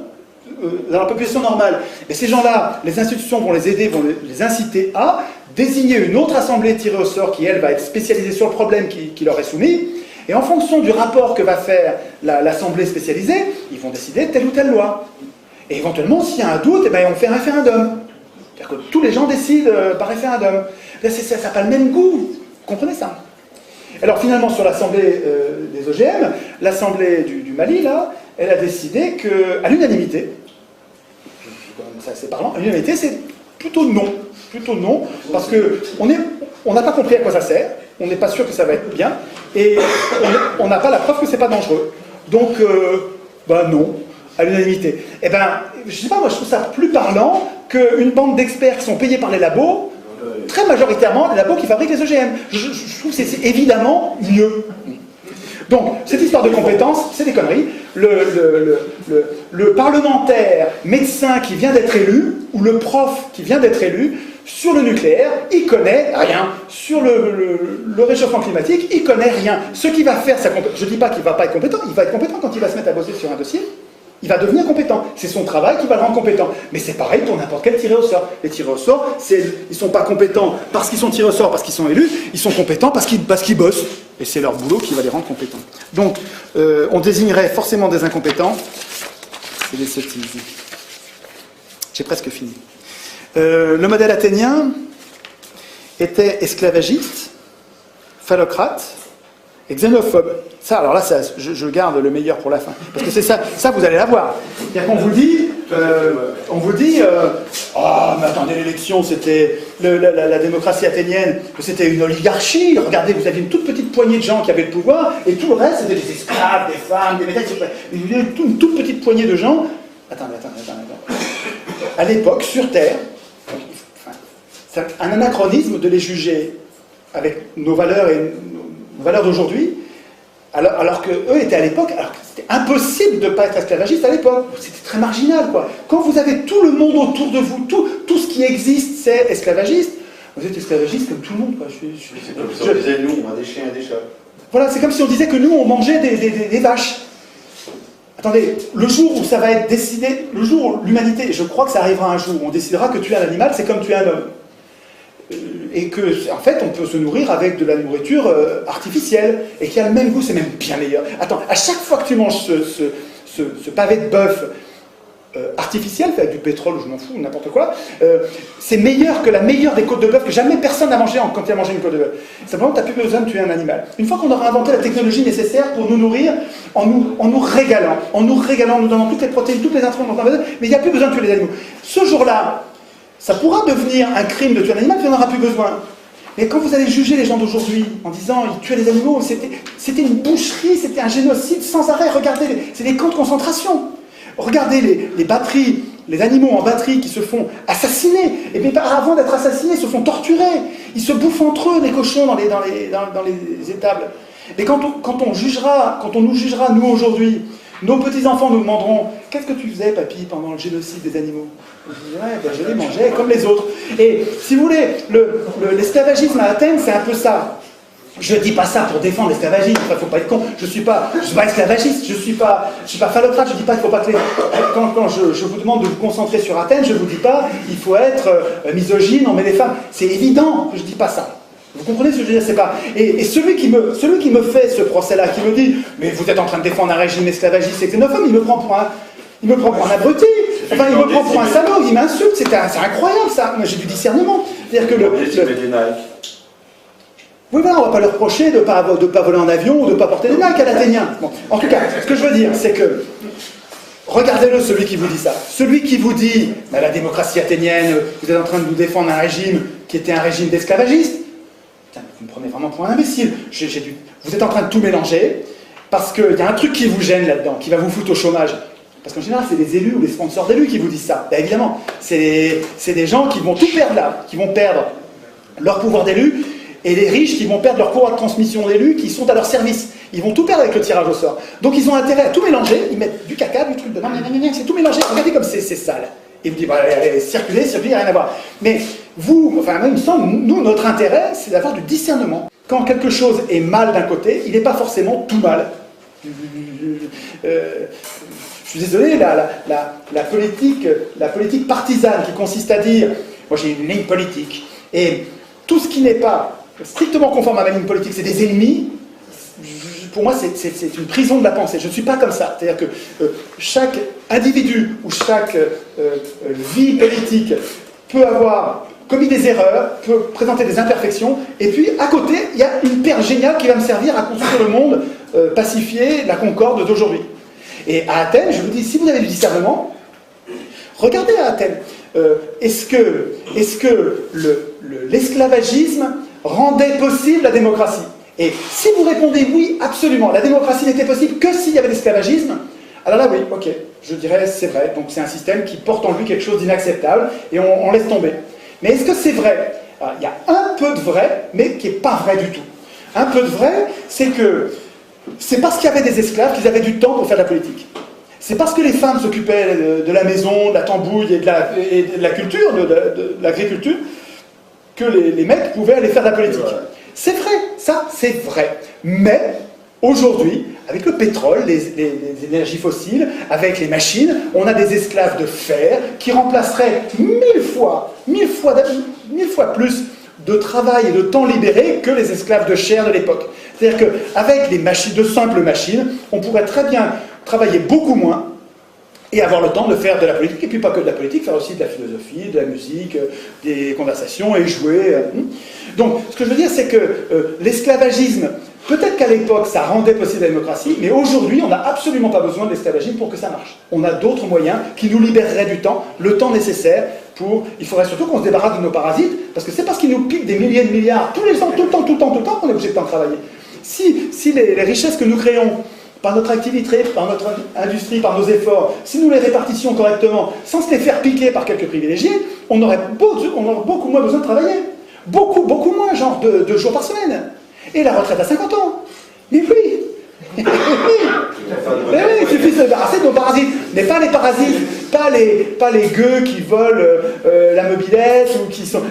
dans la population normale. Et ces gens-là, les institutions vont les aider, vont les inciter à désigner une autre assemblée tirée au sort qui, elle, va être spécialisée sur le problème qui leur est soumis. Et en fonction du rapport que va faire l'assemblée spécialisée, ils vont décider de telle ou telle loi. Et éventuellement, s'il y a un doute, eh ben, on fait un référendum. C'est-à-dire que tous les gens décident par référendum. Là, ça n'a pas le même goût. Vous comprenez ça? Alors finalement, sur l'assemblée des OGM, l'assemblée du Mali, là, elle a décidé qu'à l'unanimité, ça c'est parlant, à l'unanimité, c'est plutôt non. Plutôt non, parce qu'on n'a pas compris à quoi ça sert, on n'est pas sûr que ça va être bien, et on n'a pas la preuve que c'est pas dangereux. Donc, non, à l'unanimité. Eh ben, je sais pas, moi je trouve ça plus parlant qu'une bande d'experts qui sont payés par les labos, très majoritairement les labos qui fabriquent les OGM. Je trouve que c'est évidemment mieux. Donc, cette histoire de compétences, c'est des conneries. Le parlementaire médecin qui vient d'être élu, ou le prof qui vient d'être élu, sur le nucléaire, il connaît rien. Sur le réchauffement climatique, il connaît rien. Ce qui va faire sa compétence, je ne dis pas qu'il ne va pas être compétent, il va être compétent quand il va se mettre à bosser sur un dossier. Il va devenir compétent. C'est son travail qui va le rendre compétent. Mais c'est pareil pour n'importe quel tiré au sort. Les tirés au sort, ils ne sont pas compétents parce qu'ils sont tirés au sort, parce qu'ils sont élus, ils sont compétents parce qu'ils bossent. Et c'est leur boulot qui va les rendre compétents. Donc, on désignerait forcément des incompétents. C'est des sottises. J'ai presque fini. Le modèle athénien était esclavagiste, phallocrate et xénophobe. Ça, alors là, je garde le meilleur pour la fin. Parce que c'est ça vous allez l'avoir. C'est-à-dire qu'on vous dit, oh, mais attendez, l'élection, c'était la démocratie athénienne, c'était une oligarchie. Regardez, vous aviez une toute petite poignée de gens qui avaient le pouvoir, et tout le reste, c'était des esclaves, des femmes, des métaises. Une toute petite poignée de gens. Attendez. À l'époque, sur Terre, c'est un anachronisme de les juger avec nos valeurs et nos valeurs d'aujourd'hui, alors qu'eux étaient à l'époque, alors que c'était impossible de ne pas être esclavagiste à l'époque. C'était très marginal, quoi. Quand vous avez tout le monde autour de vous, tout ce qui existe, c'est esclavagiste, vous êtes esclavagiste comme tout le monde, quoi. C'est comme si on disait, nous, on a des chiens et des chats. Voilà, c'est comme si on disait que nous, on mangeait des vaches. Attendez, le jour où ça va être décidé, le jour où l'humanité, et je crois que ça arrivera un jour, où on décidera que tuer un animal, c'est comme tuer un homme. Et que, en fait, on peut se nourrir avec de la nourriture artificielle, et qui a le même goût, c'est même bien meilleur. Attends, à chaque fois que tu manges ce pavé de bœuf artificiel, fait avec du pétrole, je m'en fous, n'importe quoi, c'est meilleur que la meilleure des côtes de bœuf que jamais personne n'a mangé quand il a mangé une côte de bœuf. Simplement, tu n'as plus besoin de tuer un animal. Une fois qu'on aura inventé la technologie nécessaire pour nous nourrir, en nous régalant, en nous donnant toutes les protéines, toutes les intrants dont on a besoin, mais il n'y a plus besoin de tuer les animaux. Ce jour-là, ça pourra devenir un crime de tuer un animal, puis on n'aura plus besoin. Mais quand vous allez juger les gens d'aujourd'hui en disant ils tuaient les animaux, c'était une boucherie, c'était un génocide sans arrêt, regardez, c'est des camps de concentration. Regardez les batteries, les animaux en batterie qui se font assassiner, et bien avant d'être assassinés, ils se font torturer. Ils se bouffent entre eux, les cochons, dans les étables. Et quand on nous jugera, nous aujourd'hui, nos petits-enfants nous demanderont « Qu'est-ce que tu faisais, papy, pendant le génocide des animaux ?» Je dirais « Ben, je les mangeais comme les autres. » Et si vous voulez, l'esclavagisme à Athènes, c'est un peu ça. Je ne dis pas ça pour défendre l'esclavagisme, il ne faut pas être con. Je ne suis pas esclavagiste, je ne suis pas phallocrate, je ne dis pas qu'il ne faut pas que les... Quand je vous demande de vous concentrer sur Athènes, je ne vous dis pas il faut être misogyne, on met les femmes. C'est évident que je ne dis pas ça. Vous comprenez ce que je veux dire? C'est pas... Et celui qui me fait ce procès-là, qui me dit « Mais vous êtes en train de défendre un régime esclavagiste et xénophobe », il me prend pour un abruti. Enfin, il me prend pour un salaud, il m'insulte. C'est incroyable, ça. Moi, j'ai du discernement. C'est-à-dire que oui, voilà, on ne va pas leur reprocher de ne pas voler en avion ou de ne pas porter des Nike à l'Athénien. Bon, en tout cas, ce que je veux dire, c'est que regardez-le, celui qui vous dit ça. Celui qui vous dit bah, la démocratie athénienne, vous êtes en train de nous défendre un régime qui était un régime d'esclavagistes. Putain, vous me prenez vraiment pour un imbécile. Vous êtes en train de tout mélanger parce qu'il y a un truc qui vous gêne là-dedans, qui va vous foutre au chômage. Parce qu'en général, c'est les élus ou les sponsors d'élus qui vous disent ça. Bah, évidemment, c'est des gens qui vont tout perdre là, qui vont perdre leur pouvoir d'élu. Et les riches qui vont perdre leur pouvoir de transmission d'élus qui sont à leur service. Ils vont tout perdre avec le tirage au sort. Donc ils ont intérêt à tout mélanger, ils mettent du caca, du truc de c'est tout mélangé. Regardez comme c'est sale. Et vous dites, bah, allez, circuler, il n'y a rien à voir. Mais vous, enfin, même il me semble, nous, notre intérêt, c'est d'avoir du discernement. Quand quelque chose est mal d'un côté, il n'est pas forcément tout mal. je suis désolé, la politique partisane qui consiste à dire, moi j'ai une ligne politique, et tout ce qui n'est pas strictement conforme à ma ligne politique, c'est des ennemis. Pour moi, c'est une prison de la pensée. Je ne suis pas comme ça. C'est-à-dire que chaque individu ou chaque vie politique peut avoir commis des erreurs, peut présenter des imperfections, et puis à côté, il y a une perle géniale qui va me servir à construire le monde pacifié, la concorde d'aujourd'hui. Et à Athènes, je vous dis, si vous avez du discernement, regardez à Athènes. Est-ce que l'esclavagisme rendait possible la démocratie? Et si vous répondez oui, absolument, la démocratie n'était possible que s'il y avait l'esclavagisme, alors là, oui, ok, je dirais c'est vrai. Donc c'est un système qui porte en lui quelque chose d'inacceptable et on laisse tomber. Mais est-ce que c'est vrai? Alors, il y a un peu de vrai, mais qui n'est pas vrai du tout. Un peu de vrai, c'est que c'est parce qu'il y avait des esclaves qu'ils avaient du temps pour faire de la politique. C'est parce que les femmes s'occupaient de la maison, de la tambouille et de la culture, de l'agriculture, que les mecs pouvaient aller faire de la politique. C'est vrai, ça c'est vrai. Mais aujourd'hui, avec le pétrole, les énergies fossiles, avec les machines, on a des esclaves de fer qui remplaceraient mille fois plus de travail et de temps libéré que les esclaves de chair de l'époque. C'est-à-dire qu'avec de simples machines, on pourrait très bien travailler beaucoup moins et avoir le temps de faire de la politique, et puis pas que de la politique, faire aussi de la philosophie, de la musique, des conversations et jouer. Donc, ce que je veux dire, c'est que l'esclavagisme, peut-être qu'à l'époque, ça rendait possible la démocratie, mais aujourd'hui, on n'a absolument pas besoin de l'esclavagisme pour que ça marche. On a d'autres moyens qui nous libéreraient du temps, le temps nécessaire pour... Il faudrait surtout qu'on se débarrasse de nos parasites, parce que c'est parce qu'ils nous piquent des milliers de milliards, tous les ans, tout le temps, qu'on est obligé de temps travailler. Si les richesses que nous créons, par notre activité, par notre industrie, par nos efforts, si nous les répartissions correctement, sans se les faire piquer par quelques privilégiés, on aurait beaucoup moins besoin de travailler. Beaucoup moins, genre 2 jours par semaine. Et la retraite à 50 ans. Mais oui. Mais oui, il suffit de se débarrasser de nos parasites. Mais pas les parasites, pas les gueux qui volent la mobilette, ou qui sont...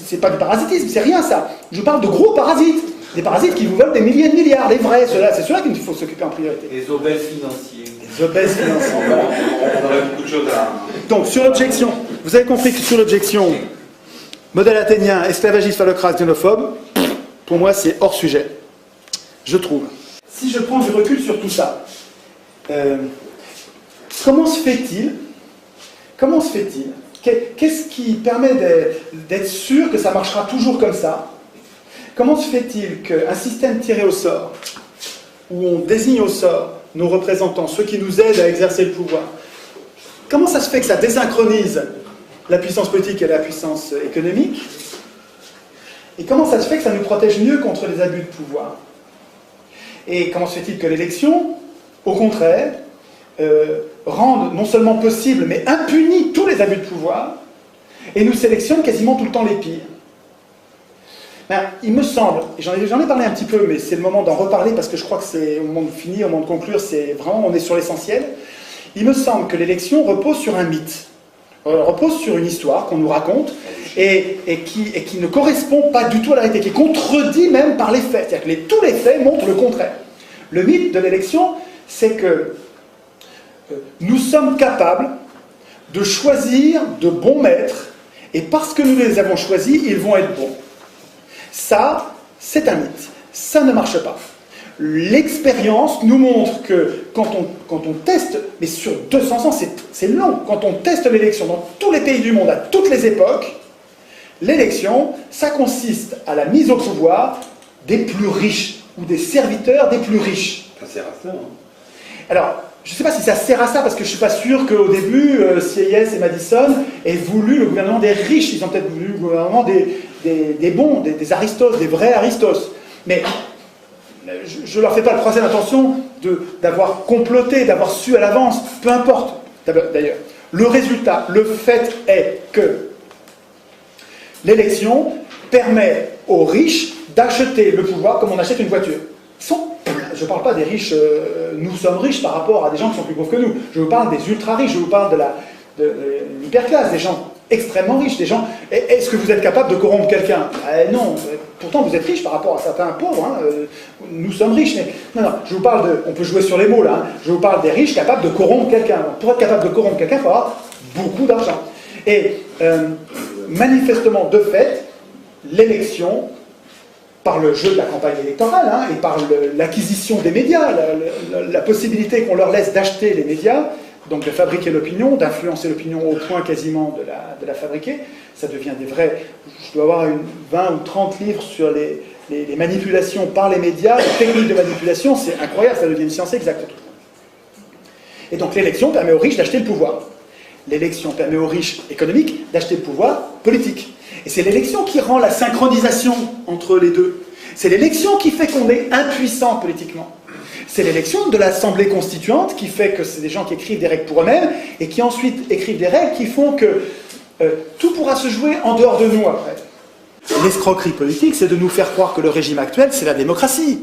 c'est pas du parasitisme, c'est rien ça. Je parle de gros parasites. Des parasites qui vous volent des milliers de milliards, les vrais, c'est ceux-là qu'il faut s'occuper en priorité. Les obèses financiers. Les obèses financiers. On aurait beaucoup de choses à... Donc, sur l'objection, vous avez compris que sur l'objection, modèle athénien, esclavagiste, phallocrate, xénophobe, pour moi, c'est hors sujet. Je trouve. Si je prends du recul sur tout ça, comment se fait-il Qu'est-ce qui permet d'être sûr que ça marchera toujours comme ça? Comment se fait-il qu'un système tiré au sort, où on désigne au sort nos représentants, ceux qui nous aident à exercer le pouvoir, comment ça se fait que ça désynchronise la puissance politique et la puissance économique? Et comment ça se fait que ça nous protège mieux contre les abus de pouvoir? Et comment se fait-il que l'élection, au contraire, rende non seulement possible, mais impunit tous les abus de pouvoir, et nous sélectionne quasiment tout le temps les pires? Ben, il me semble, et j'en ai parlé un petit peu, mais c'est le moment d'en reparler parce que je crois que c'est au moment de finir, au moment de conclure, c'est vraiment, on est sur l'essentiel. Il me semble que l'élection repose sur un mythe, repose sur une histoire qu'on nous raconte et qui ne correspond pas du tout à la réalité, qui est contredit même par les faits. C'est-à-dire que tous les faits montrent le contraire. Le mythe de l'élection, c'est que nous sommes capables de choisir de bons maîtres, et parce que nous les avons choisis, ils vont être bons. Ça, c'est un mythe. Ça ne marche pas. L'expérience nous montre que quand on teste, mais sur 200 ans, c'est long, quand on teste l'élection dans tous les pays du monde, à toutes les époques, l'élection, ça consiste à la mise au pouvoir des plus riches, ou des serviteurs des plus riches. Ça sert à ça, hein. Alors, je ne sais pas si ça sert à ça, parce que je ne suis pas sûr qu'au début, Sieyès et Madison aient voulu le gouvernement des riches. Ils ont peut-être voulu le gouvernement des bons, des aristos, des vrais aristos. Mais je ne leur fais pas le procès d'intention d'avoir comploté, d'avoir su à l'avance, peu importe. D'ailleurs, le résultat, le fait est que l'élection permet aux riches d'acheter le pouvoir comme on achète une voiture. Je ne parle pas des riches, nous sommes riches par rapport à des gens qui sont plus pauvres que nous. Je vous parle des ultra-riches, je vous parle de l'hyperclasse, des gens extrêmement riches. Des gens, est-ce que vous êtes capable de corrompre quelqu'un? Non, pourtant vous êtes riche par rapport à certains pauvres, hein. Nous sommes riches, mais non, je vous parle de, on peut jouer sur les mots là, hein. Je vous parle des riches capables de corrompre quelqu'un. Pour être capable de corrompre quelqu'un, il faut avoir beaucoup d'argent. Et manifestement, de fait, l'élection, par le jeu de la campagne électorale, hein, et par l'acquisition des médias, la possibilité qu'on leur laisse d'acheter les médias, donc de fabriquer l'opinion, d'influencer l'opinion au point quasiment de la fabriquer, ça devient des vrais... Je dois avoir 20 ou 30 livres sur les manipulations par les médias, les techniques de manipulation, c'est incroyable, ça devient une science exacte. Et donc l'élection permet aux riches d'acheter le pouvoir. L'élection permet aux riches économiques d'acheter le pouvoir politique. Et c'est l'élection qui rend la synchronisation entre les deux. C'est l'élection qui fait qu'on est impuissant politiquement. C'est l'élection de l'Assemblée constituante qui fait que c'est des gens qui écrivent des règles pour eux-mêmes et qui ensuite écrivent des règles qui font que tout pourra se jouer en dehors de nous après. L'escroquerie politique, c'est de nous faire croire que le régime actuel, c'est la démocratie.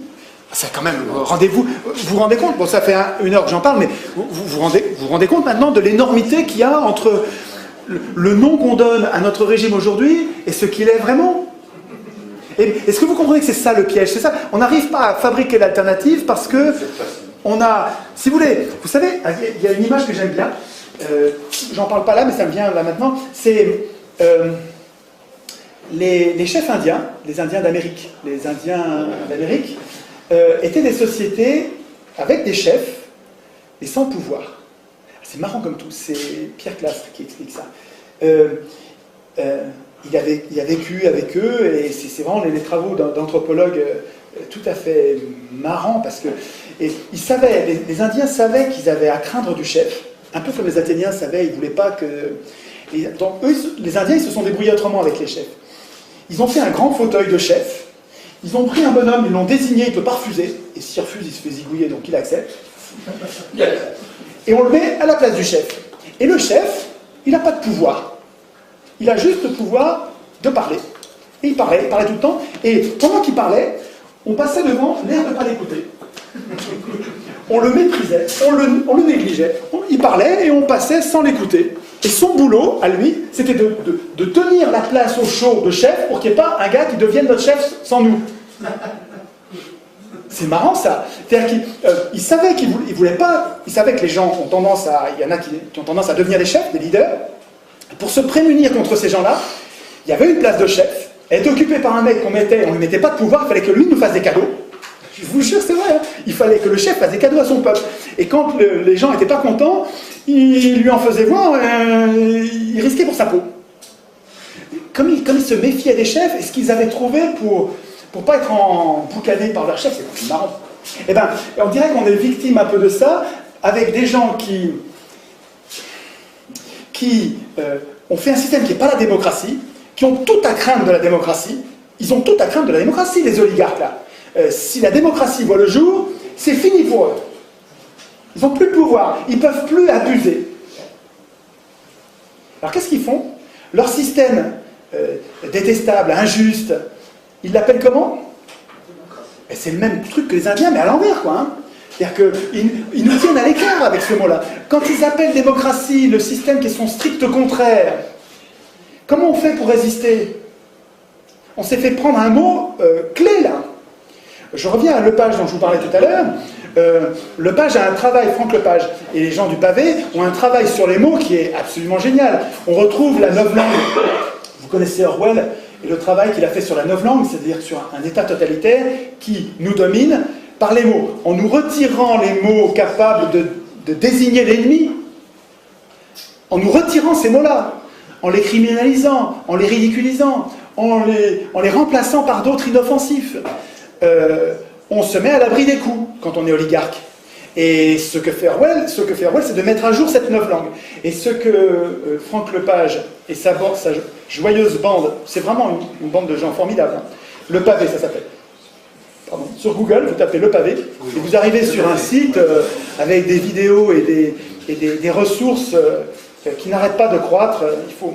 C'est quand même, vous vous rendez compte, bon ça fait 1 heure que j'en parle, mais vous rendez compte maintenant de l'énormité qu'il y a entre le nom qu'on donne à notre régime aujourd'hui et ce qu'il est vraiment. Est-ce que vous comprenez que c'est ça le piège? C'est ça, on n'arrive pas à fabriquer l'alternative parce que on a, si vous voulez, vous savez, il y a une image que j'aime bien, j'en parle pas là mais ça me vient là maintenant, c'est les chefs indiens, les Indiens d'Amérique, étaient des sociétés avec des chefs et sans pouvoir. C'est marrant comme tout, c'est Pierre Clastre qui explique ça. Il a vécu avec eux, et c'est vraiment les travaux d'anthropologues tout à fait marrants, parce que ils savaient, les Indiens savaient qu'ils avaient à craindre du chef, un peu comme les Athéniens savaient, ils ne voulaient pas que... Donc eux, les Indiens, ils se sont débrouillés autrement avec les chefs. Ils ont fait un grand fauteuil de chef, ils ont pris un bonhomme, ils l'ont désigné, il ne peut pas refuser, et s'il refuse, il se fait zigouiller, donc il accepte. Et on le met à la place du chef. Et le chef, il n'a pas de pouvoir. Il a juste le pouvoir de parler. Et il parlait tout le temps. Et pendant qu'il parlait, on passait devant l'air de ne pas l'écouter. On le méprisait, on le négligeait. Il parlait et on passait sans l'écouter. Et son boulot, à lui, c'était de tenir la place au show de chef pour qu'il n'y ait pas un gars qui devienne notre chef sans nous. C'est marrant ça. C'est-à-dire qu'il savait qu'il voulait pas. Il savait que les gens ont tendance à. Il y en a qui ont tendance à devenir des chefs, des leaders. Pour se prémunir contre ces gens-là, il y avait une place de chef. Elle était occupée par un mec on ne lui mettait pas de pouvoir, il fallait que lui nous fasse des cadeaux. Je vous jure, c'est vrai. Hein. Il fallait que le chef fasse des cadeaux à son peuple. Et quand les gens n'étaient pas contents, il lui en faisait voir, il risquait pour sa peau. Comme ils se méfiaient des chefs, et ce qu'ils avaient trouvé pour pas être emboucanés par leur chef, c'est marrant. Eh ben, on dirait qu'on est victime un peu de ça, avec des gens qui ont fait un système qui n'est pas la démocratie, qui ont tout à craindre de la démocratie. Ils ont tout à craindre de la démocratie, les oligarques là. Si la démocratie voit le jour, c'est fini pour eux. Ils n'ont plus de pouvoir, ils ne peuvent plus abuser. Alors qu'est-ce qu'ils font? Leur système détestable, injuste, ils l'appellent comment? C'est le même truc que les Indiens, mais à l'envers, quoi. Hein. C'est-à-dire qu'ils nous tiennent à l'écart avec ce mot-là. Quand ils appellent démocratie le système qui est son strict contraire, comment on fait pour résister? On s'est fait prendre un mot clé, là. Je reviens à Lepage dont je vous parlais tout à l'heure. Lepage a un travail, Franck Lepage, et les gens du pavé ont un travail sur les mots qui est absolument génial. On retrouve la novlangue. Vous connaissez Orwell et le travail qu'il a fait sur la novlangue, c'est-à-dire sur un État totalitaire qui nous domine par les mots. En nous retirant les mots capables de désigner l'ennemi, en nous retirant ces mots-là, en les criminalisant, en les ridiculisant, en les remplaçant par d'autres inoffensifs, on se met à l'abri des coups quand on est oligarque. Et ce que fait Orwell, c'est de mettre à jour cette novlangue. Et ce que Franck Lepage et sa joyeuse bande, c'est vraiment une bande de gens formidables. Hein. Le Pavé, ça s'appelle. Pardon. Sur Google, vous tapez Le Pavé, et vous arrivez sur un site avec des vidéos et des ressources qui n'arrêtent pas de croître. Il faut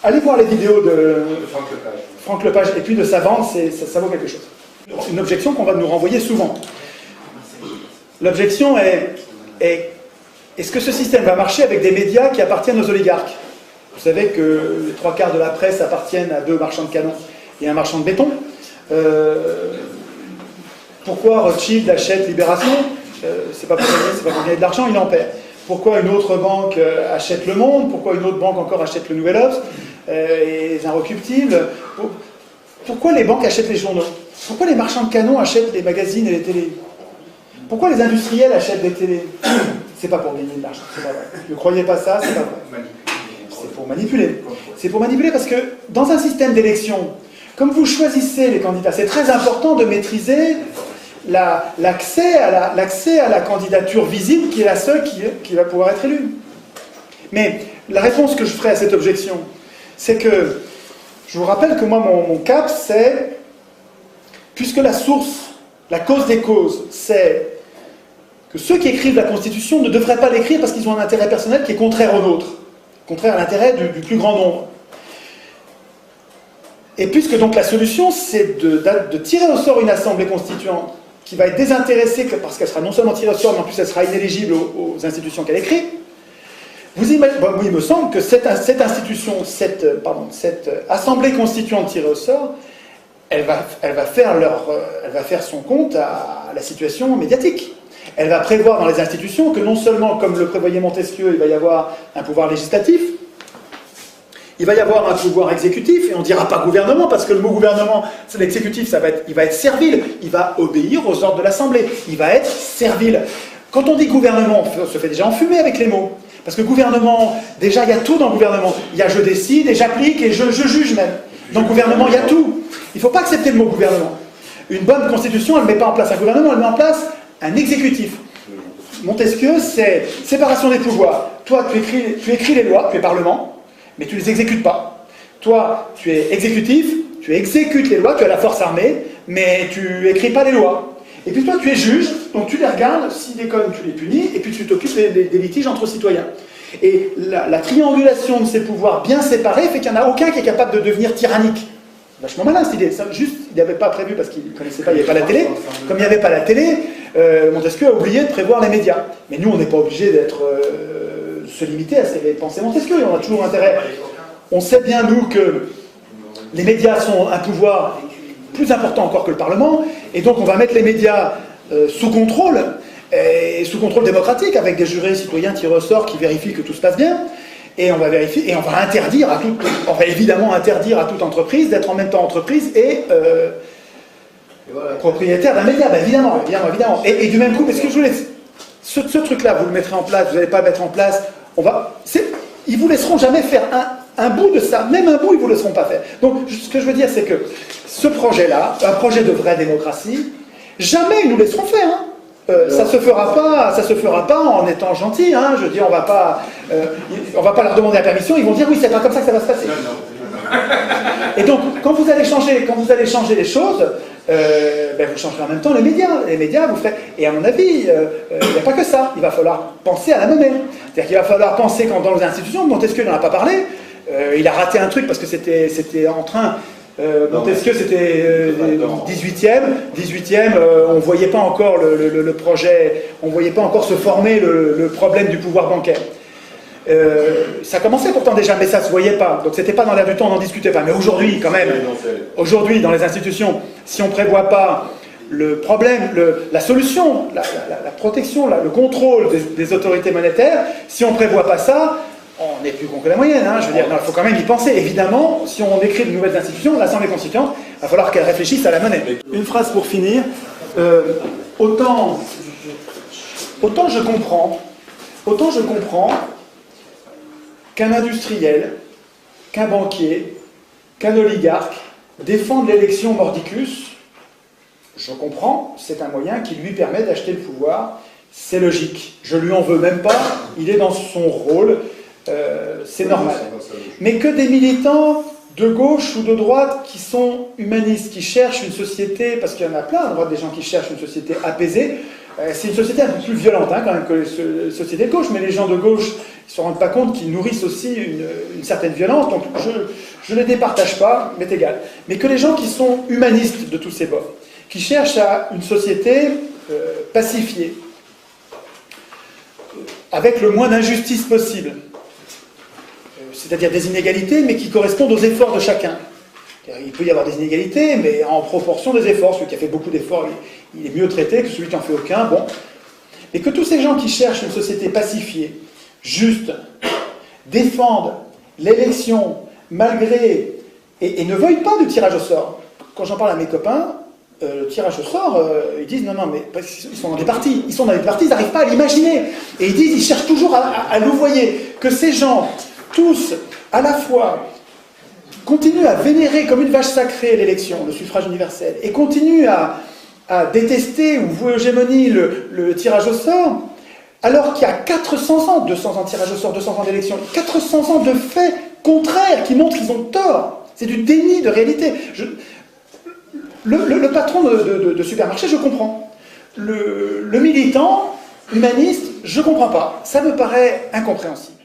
aller voir les vidéos de Franck Lepage et puis de sa bande, ça vaut quelque chose. Une objection qu'on va nous renvoyer souvent. L'objection est est-ce que ce système va marcher avec des médias qui appartiennent aux oligarques? Vous savez que les 3/4 de la presse appartiennent à 2 marchands de canons et un marchand de béton. Pourquoi Rothschild achète Libération? C'est pas pour gagner de l'argent, il en perd. Pourquoi une autre banque achète Le Monde? Pourquoi une autre banque encore achète le Nouvel Obs et les Inrecuptibles? Pourquoi les banques achètent les journaux? Pourquoi les marchands de canons achètent les magazines et les télés? Pourquoi les industriels achètent des télés? C'est pas pour gagner de l'argent, c'est pas vrai. Ne croyez pas ça, c'est pas vrai. C'est pour manipuler. C'est pour manipuler parce que dans un système d'élection, comme vous choisissez les candidats, c'est très important de maîtriser l'accès à la candidature visible qui est la seule qui va pouvoir être élue. Mais la réponse que je ferai à cette objection, c'est que je vous rappelle que moi, mon cap, c'est, puisque la source, la cause des causes, c'est que ceux qui écrivent la Constitution ne devraient pas l'écrire parce qu'ils ont un intérêt personnel qui est contraire au nôtre, contraire à l'intérêt du plus grand nombre. Et puisque donc la solution, c'est de tirer au sort une assemblée constituante qui va être désintéressée parce qu'elle sera non seulement tirée au sort, mais en plus elle sera inéligible aux institutions qu'elle écrit, il me semble que cette assemblée constituante tirée au sort, elle va faire son compte à la situation médiatique. Elle va prévoir dans les institutions que non seulement, comme le prévoyait Montesquieu, il va y avoir un pouvoir législatif, il va y avoir un pouvoir exécutif, et on ne dira pas gouvernement, parce que le mot gouvernement, c'est l'exécutif, il va être servile, il va obéir aux ordres de l'Assemblée, il va être servile. Quand on dit gouvernement, on se fait déjà enfumer avec les mots. Parce que gouvernement, déjà il y a tout dans le gouvernement. Il y a je décide et j'applique et je juge même. Dans le gouvernement, il y a tout. Il ne faut pas accepter le mot gouvernement. Une bonne constitution, elle ne met pas en place un gouvernement, elle met en place un exécutif. Montesquieu, c'est séparation des pouvoirs. Toi, tu écris les lois, tu es parlement, mais tu ne les exécutes pas. Toi, tu es exécutif, tu exécutes les lois, tu as la force armée, mais tu écris pas les lois. Et puis toi, tu es juge, donc tu les regardes, s'ils déconnent, tu les punis, et puis tu t'occupes des litiges entre citoyens. Et la triangulation de ces pouvoirs bien séparés fait qu'il n'y en a aucun qui est capable de devenir tyrannique. Vachement malin cette idée. Juste, il n'avait pas prévu parce qu'il ne connaissait pas, il n'y avait pas la télé. Comme il n'y avait pas la télé, Montesquieu a oublié de prévoir les médias. Mais nous, on n'est pas obligé se limiter à ces pensées Montesquieu, et on a toujours intérêt. On sait bien, nous, que les médias sont un pouvoir plus important encore que le Parlement, et donc on va mettre les médias sous contrôle démocratique, avec des jurés citoyens tirés au sort qui vérifient que tout se passe bien, et on va vérifier, et on va évidemment interdire à toute entreprise d'être en même temps entreprise et propriétaire d'un média, évidemment. Et du même coup, parce que je vous laisse, ce truc-là, vous le mettrez en place, vous n'allez pas le mettre en place, ils vous laisseront jamais faire un bout de ça, même un bout, ils ne vous laisseront pas faire. Donc, ce que je veux dire, c'est que ce projet-là, un projet de vraie démocratie, jamais ils nous laisseront faire. Ça se fera pas en étant gentil. Je veux dire, on va pas leur demander la permission. Ils vont dire oui, c'est pas comme ça que ça va se passer. Et donc, quand vous allez changer les choses, vous changerez en même temps les médias. Les médias, vous ferez. Et à mon avis, il n'y a pas que ça. Il va falloir penser à la monnaie. C'est-à-dire qu'il va falloir penser quand dans les institutions, Montesquieu n'en a pas parlé. Il a raté un truc parce que c'était en train. Montesquieu, c'était 18e, on ne voyait pas encore le projet, on ne voyait pas encore se former le problème du pouvoir bancaire. Ça commençait pourtant déjà, mais ça ne se voyait pas. Donc c'était pas dans l'air du temps, on n'en discutait pas. Mais aujourd'hui, quand même, aujourd'hui, dans les institutions, si on ne prévoit pas le problème, la solution, la protection, le contrôle des autorités monétaires, si on ne prévoit pas ça, on n'est plus con que la moyenne, je veux dire, il faut quand même y penser. Évidemment, si on écrit de nouvelles institutions, l'Assemblée constituante, il va falloir qu'elle réfléchisse à la monnaie. Une phrase pour finir. Autant je comprends qu'un industriel, qu'un banquier, qu'un oligarque défende l'élection mordicus. Je comprends, c'est un moyen qui lui permet d'acheter le pouvoir. C'est logique. Je lui en veux même pas. Il est dans son rôle. C'est normal. Mais que des militants de gauche ou de droite qui sont humanistes, qui cherchent une société, parce qu'il y en a plein à droite des gens qui cherchent une société apaisée, c'est une société un peu plus violente quand même que les sociétés de gauche, mais les gens de gauche ils ne se rendent pas compte qu'ils nourrissent aussi une certaine violence, donc je ne les départage pas, mais égal. Mais que les gens qui sont humanistes de tous ces bords, qui cherchent à une société pacifiée, avec le moins d'injustice possible, c'est-à-dire des inégalités, mais qui correspondent aux efforts de chacun. Il peut y avoir des inégalités, mais en proportion des efforts. Celui qui a fait beaucoup d'efforts, il est mieux traité que celui qui n'en fait aucun. Bon. Et que tous ces gens qui cherchent une société pacifiée, juste, défendent l'élection malgré... et ne veuillent pas de tirage au sort. Quand j'en parle à mes copains, le tirage au sort, ils disent non, mais parce qu'ils sont dans des partis. Ils sont dans des partis, ils n'arrivent pas à l'imaginer. Et ils disent, ils cherchent toujours à louvoyer. Que ces gens, tous, à la fois, continuent à vénérer comme une vache sacrée l'élection, le suffrage universel, et continuent à détester ou vouer hégémonie le tirage au sort, alors qu'il y a 400 ans, 200 ans de tirage au sort, 200 ans d'élection, 400 ans de faits contraires qui montrent qu'ils ont tort. C'est du déni de réalité. Le patron de supermarché, je comprends. Le militant, humaniste, je ne comprends pas. Ça me paraît incompréhensible.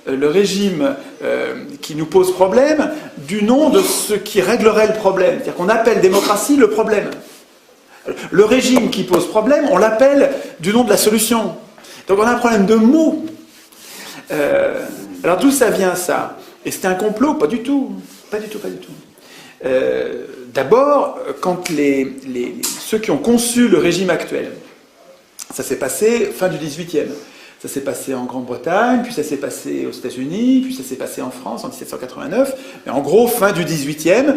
Le régime qui nous pose problème du nom de ce qui réglerait le problème. C'est-à-dire qu'on appelle démocratie le problème. Le régime qui pose problème, on l'appelle du nom de la solution. Donc on a un problème de mots. Alors d'où ça vient ça? Et c'était un complot? Pas du tout. Pas du tout, pas du tout. D'abord, quand ceux qui ont conçu le régime actuel, ça s'est passé fin du XVIIIe. Ça s'est passé en Grande-Bretagne, puis ça s'est passé aux États-Unis, puis ça s'est passé en France en 1789. Mais en gros, fin du XVIIIe,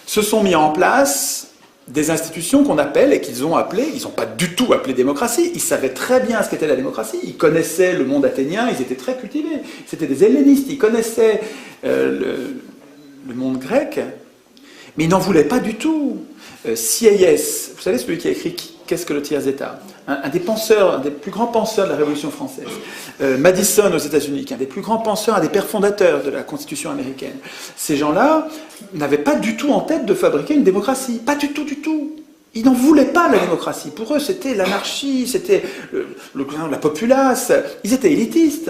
se sont mis en place des institutions qu'on appelle, et qu'ils ont appelées, ils n'ont pas du tout appelé démocratie, ils savaient très bien ce qu'était la démocratie, ils connaissaient le monde athénien, ils étaient très cultivés, c'était des hellénistes, ils connaissaient le monde grec, mais ils n'en voulaient pas du tout. Sieyès, vous savez celui qui a écrit Qu'est-ce que le tiers-État? Un des penseurs, un des plus grands penseurs de la Révolution française. Madison aux États-Unis, qui est un des plus grands penseurs, un des pères fondateurs de la Constitution américaine. Ces gens-là n'avaient pas du tout en tête de fabriquer une démocratie. Pas du tout, du tout. Ils n'en voulaient pas la démocratie. Pour eux, c'était l'anarchie, c'était la populace. Ils étaient élitistes.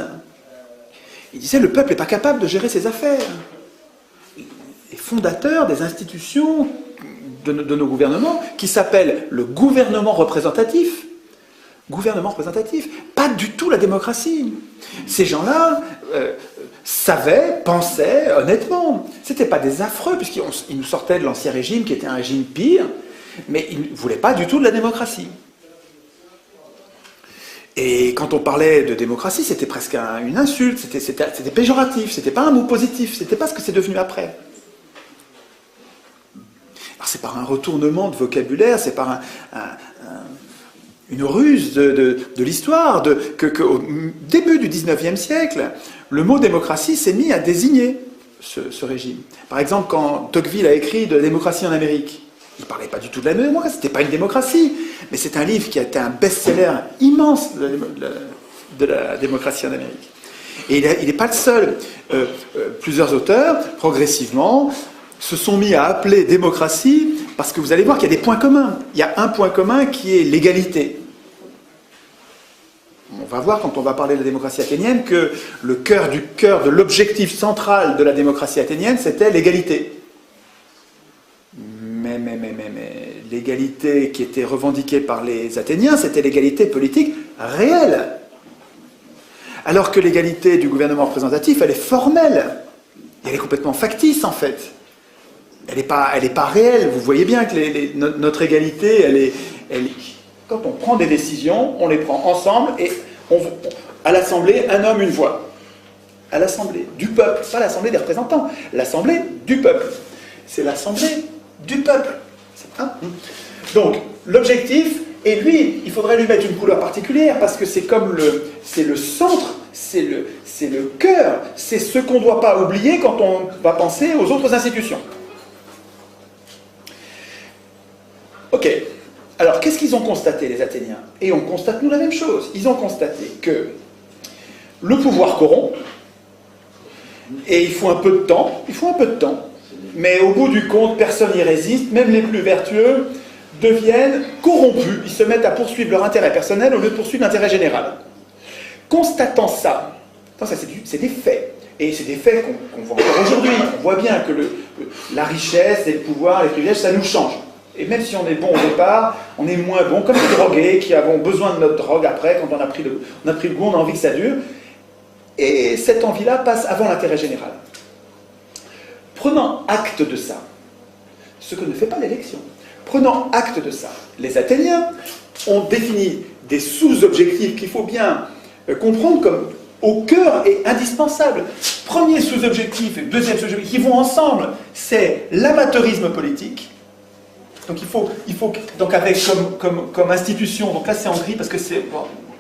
Ils disaient le peuple n'est pas capable de gérer ses affaires. Les fondateurs des institutions de nos gouvernements, qui s'appelle le gouvernement représentatif. Gouvernement représentatif, pas du tout la démocratie. Ces gens-là savaient, pensaient honnêtement. C'était pas des affreux, puisqu'ils nous sortaient de l'ancien régime, qui était un régime pire, mais ils ne voulaient pas du tout de la démocratie. Et quand on parlait de démocratie, c'était presque une insulte, c'était péjoratif, c'était pas un mot positif, c'était pas ce que c'est devenu après. C'est par un retournement de vocabulaire, c'est par une ruse de l'histoire, qu'au début du XIXe siècle, le mot démocratie s'est mis à désigner ce régime. Par exemple, quand Tocqueville a écrit de la démocratie en Amérique, il ne parlait pas du tout de la démocratie, c'était pas une démocratie, mais c'est un livre qui a été un best-seller immense de la démocratie en Amérique. Et il n'est pas le seul. Plusieurs auteurs, progressivement, se sont mis à appeler démocratie, parce que vous allez voir qu'il y a des points communs. Il y a un point commun qui est l'égalité. On va voir, quand on va parler de la démocratie athénienne, que le cœur de l'objectif central de la démocratie athénienne, c'était l'égalité. Mais l'égalité qui était revendiquée par les Athéniens, c'était l'égalité politique réelle. Alors que l'égalité du gouvernement représentatif, elle est formelle. Et elle est complètement factice, en fait. Elle n'est pas réelle. Vous voyez bien que notre égalité, elle est... Quand on prend des décisions, on les prend ensemble et à l'Assemblée, un homme, une voix. À l'Assemblée du peuple, pas l'Assemblée des représentants, l'Assemblée du peuple. C'est l'Assemblée du peuple. Donc, l'objectif, et lui, il faudrait lui mettre une couleur particulière parce que c'est comme c'est le centre, c'est le cœur, c'est ce qu'on ne doit pas oublier quand on va penser aux autres institutions. Ok, alors qu'est-ce qu'ils ont constaté, les Athéniens? Et on constate, nous, la même chose. Ils ont constaté que le pouvoir corrompt, et il faut un peu de temps, mais au bout du compte, personne n'y résiste, même les plus vertueux deviennent corrompus, ils se mettent à poursuivre leur intérêt personnel au lieu de poursuivre l'intérêt général. Constatant ça, c'est des faits, et c'est des faits qu'on voit encore aujourd'hui, on voit bien que la richesse et le pouvoir, les privilèges, ça nous change. Et même si on est bon au départ, on est moins bon, comme les drogués qui avons besoin de notre drogue après, quand on a pris le goût, on a envie que ça dure. Et cette envie-là passe avant l'intérêt général. Prenant acte de ça, ce que ne fait pas l'élection, prenant acte de ça, les Athéniens ont défini des sous-objectifs qu'il faut bien comprendre comme au cœur et indispensables. Premier sous-objectif et deuxième sous-objectif qui vont ensemble, c'est l'amateurisme politique. Donc il faut donc avec comme institution, donc là c'est en gris parce que c'est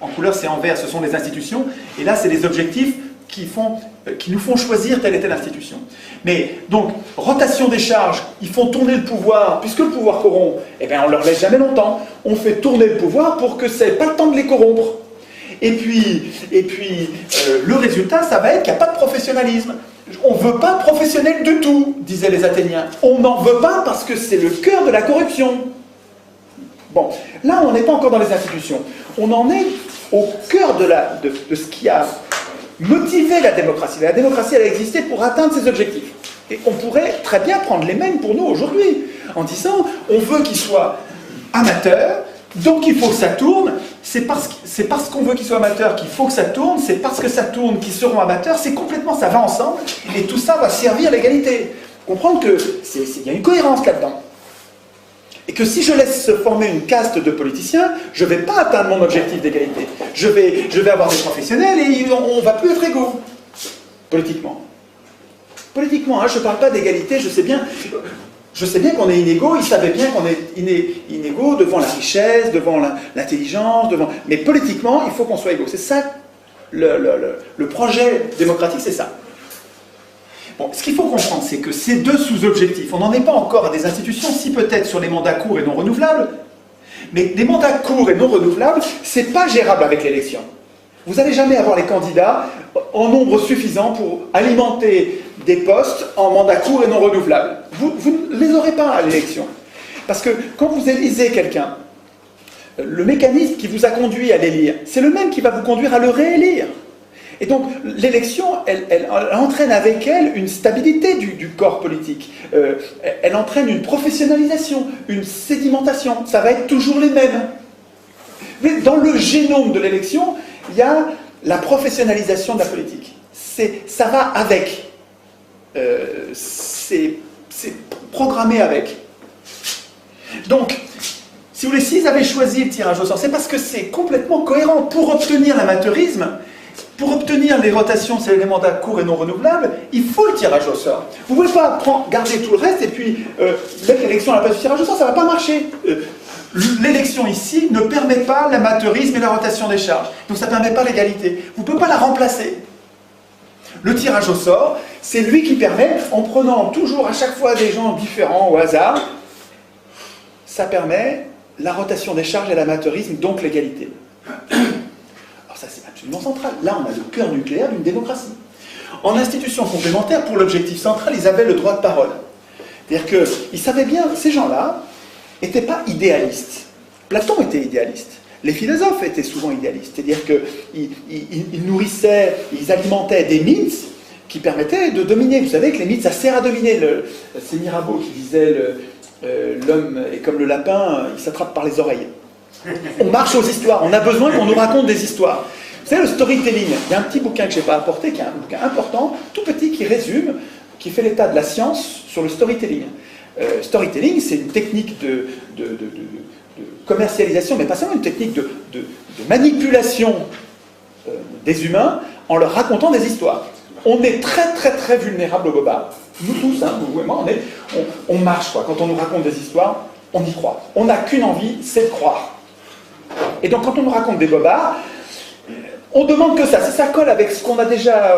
en couleur c'est en vert, ce sont les institutions, et là c'est les objectifs qui nous font choisir telle et telle institution. Mais donc, rotation des charges, ils font tourner le pouvoir, puisque le pouvoir corrompt, eh bien on ne leur laisse jamais longtemps. On fait tourner le pouvoir pour que ça n'ait pas le temps de les corrompre. Et puis le résultat, ça va être qu'il n'y a pas de professionnalisme. On ne veut pas de professionnels du tout, disaient les Athéniens. On n'en veut pas parce que c'est le cœur de la corruption. Bon, là on n'est pas encore dans les institutions. On en est au cœur de ce qui a motivé la démocratie. La démocratie, elle a existé pour atteindre ses objectifs. Et on pourrait très bien prendre les mêmes pour nous aujourd'hui, en disant, on veut qu'ils soient amateurs, donc il faut que ça tourne, c'est parce qu'on veut qu'ils soient amateurs qu'il faut que ça tourne, c'est parce que ça tourne qu'ils seront amateurs, c'est complètement, ça va ensemble, et tout ça va servir l'égalité. Comprendre qu'il y a une cohérence là-dedans. Et que si je laisse se former une caste de politiciens, je ne vais pas atteindre mon objectif d'égalité. Je vais avoir des professionnels et on ne va plus être égaux. Politiquement. Politiquement, hein, je ne parle pas d'égalité, je sais bien qu'on est inégaux, ils savaient bien qu'on est inégaux devant la richesse, devant l'intelligence, mais politiquement, il faut qu'on soit égaux. C'est ça, le projet démocratique, c'est ça. Bon, ce qu'il faut comprendre, c'est que ces deux sous-objectifs, on n'en est pas encore à des institutions, si peut-être sur les mandats courts et non renouvelables, mais des mandats courts et non renouvelables, c'est pas gérable avec l'élection. Vous n'allez jamais avoir les candidats en nombre suffisant pour alimenter des postes en mandats courts et non renouvelables. Vous ne les aurez pas à l'élection. Parce que quand vous élisez quelqu'un, le mécanisme qui vous a conduit à l'élire, c'est le même qui va vous conduire à le réélire. Et donc, l'élection, elle entraîne avec elle une stabilité du corps politique. Elle entraîne une professionnalisation, une sédimentation. Ça va être toujours les mêmes. Mais dans le génome de l'élection, il y a la professionnalisation de la politique. Ça va avec. C'est programmé avec. Donc, si vous voulez, s'ils avaient choisi le tirage au sort, c'est parce que c'est complètement cohérent. Pour obtenir l'amateurisme, pour obtenir les rotations, c'est les mandats courts et non renouvelables, il faut le tirage au sort. Vous ne pouvez pas garder tout le reste et puis mettre l'élection à la place du tirage au sort, ça ne va pas marcher. L'élection ici ne permet pas l'amateurisme et la rotation des charges. Donc ça ne permet pas l'égalité. Vous ne pouvez pas la remplacer. Le tirage au sort, c'est lui qui permet, en prenant toujours à chaque fois des gens différents au hasard, ça permet la rotation des charges et l'amateurisme, donc l'égalité. Alors ça c'est absolument central. Là on a le cœur nucléaire d'une démocratie. En institution complémentaire, pour l'objectif central, ils avaient le droit de parole. C'est-à-dire qu'ils savaient bien, ces gens-là n'étaient pas idéalistes. Platon était idéaliste. Les philosophes étaient souvent idéalistes. C'est-à-dire qu'ils nourrissaient, ils alimentaient des mythes qui permettaient de dominer. Vous savez que les mythes, ça sert à dominer. C'est Mirabeau qui disait l'homme est comme le lapin, il s'attrape par les oreilles. On marche aux histoires, on a besoin qu'on nous raconte des histoires. Vous savez, le storytelling, il y a un petit bouquin que je n'ai pas apporté, qui est un bouquin important, tout petit, qui résume, qui fait l'état de la science sur le storytelling. Storytelling, c'est une technique de commercialisation, mais pas seulement une technique de manipulation des humains en leur racontant des histoires. On est très très très vulnérable au bobard. Nous tous, hein, vous et moi, on marche quoi. Quand on nous raconte des histoires, on y croit. On n'a qu'une envie, c'est de croire. Et donc quand on nous raconte des bobards, on demande que ça. Si ça colle avec ce qu'on a déjà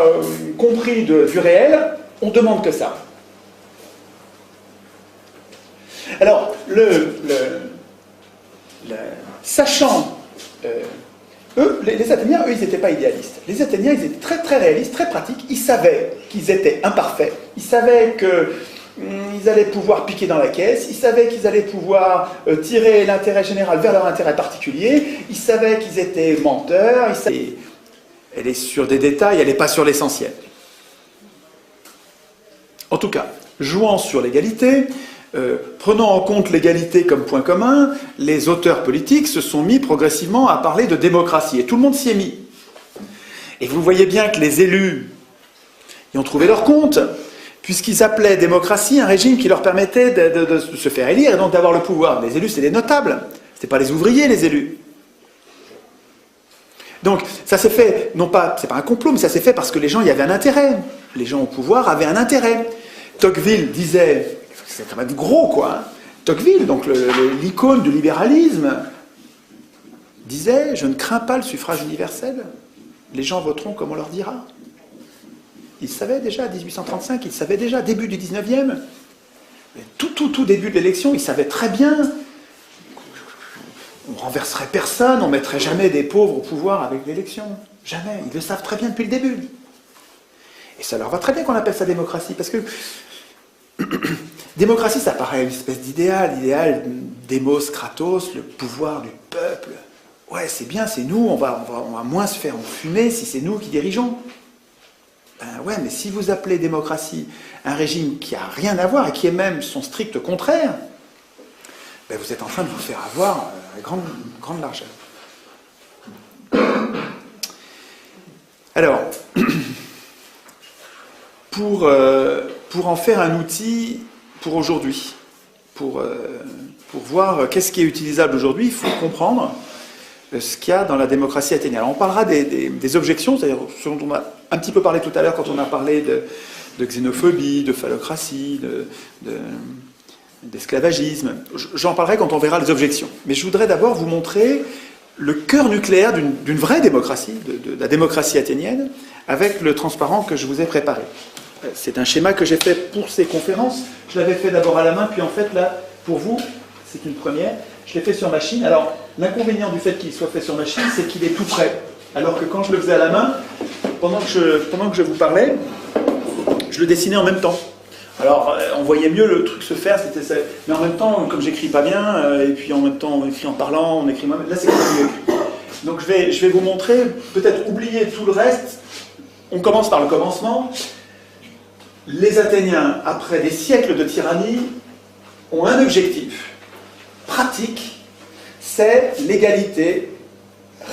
compris du réel, on demande que ça. Alors, sachant, les Athéniens, eux, ils n'étaient pas idéalistes. Les Athéniens, ils étaient très très réalistes, très pratiques. Ils savaient qu'ils étaient imparfaits. Ils savaient qu'ils allaient pouvoir piquer dans la caisse. Ils savaient qu'ils allaient pouvoir tirer l'intérêt général vers leur intérêt particulier. Ils savaient qu'ils étaient menteurs. Elle est sur des détails, elle n'est pas sur l'essentiel. En tout cas, jouant sur l'égalité, prenant en compte l'égalité comme point commun, les auteurs politiques se sont mis progressivement à parler de démocratie, et tout le monde s'y est mis. Et vous voyez bien que les élus y ont trouvé leur compte, puisqu'ils appelaient démocratie un régime qui leur permettait de se faire élire et donc d'avoir le pouvoir. Les élus, c'est des notables, c'était pas les ouvriers, les élus. Donc, ça s'est fait, non pas, c'est pas un complot, mais ça s'est fait parce que les gens y avaient un intérêt. Les gens au pouvoir avaient un intérêt. Tocqueville disait, c'est quand même gros, quoi. Hein. Tocqueville, donc l'icône du libéralisme, disait, je ne crains pas le suffrage universel. Les gens voteront comme on leur dira. Il savait déjà, 1835, il savait déjà, début du 19e, tout début de l'élection, il savait très bien. On renverserait personne, on ne mettrait jamais des pauvres au pouvoir avec l'élection. Jamais. Ils le savent très bien depuis le début. Et ça leur va très bien qu'on appelle ça démocratie, parce que démocratie, ça paraît une espèce d'idéal, démos, kratos, le pouvoir du peuple. Ouais, c'est bien, c'est nous, on va moins se faire enfumer si c'est nous qui dirigeons. Ben ouais, mais si vous appelez démocratie un régime qui n'a rien à voir et qui est même son strict contraire, ben vous êtes en train de vous faire avoir à grande largeur. Alors, pour en faire un outil pour aujourd'hui, pour voir qu'est-ce qui est utilisable aujourd'hui, il faut comprendre ce qu'il y a dans la démocratie athénienne. Alors on parlera des objections, c'est-à-dire ce dont on a un petit peu parlé tout à l'heure quand on a parlé de xénophobie, de phallocratie, d'esclavagisme. J'en parlerai quand on verra les objections. Mais je voudrais d'abord vous montrer le cœur nucléaire d'une vraie démocratie, de la démocratie athénienne, avec le transparent que je vous ai préparé. C'est un schéma que j'ai fait pour ces conférences. Je l'avais fait d'abord à la main, puis en fait, là, pour vous, c'est une première. Je l'ai fait sur machine. Alors, l'inconvénient du fait qu'il soit fait sur machine, c'est qu'il est tout prêt. Alors que quand je le faisais à la main, pendant que je vous parlais, je le dessinais en même temps. Alors, on voyait mieux le truc se faire, c'était ça. Mais en même temps, comme j'écris pas bien, et puis en même temps, on écrit en parlant, on écrit moi-même, là c'est mieux écrit. Donc je vais vous montrer, peut-être oublier tout le reste. On commence par le commencement. Les Athéniens, après des siècles de tyrannie, ont un objectif pratique, c'est l'égalité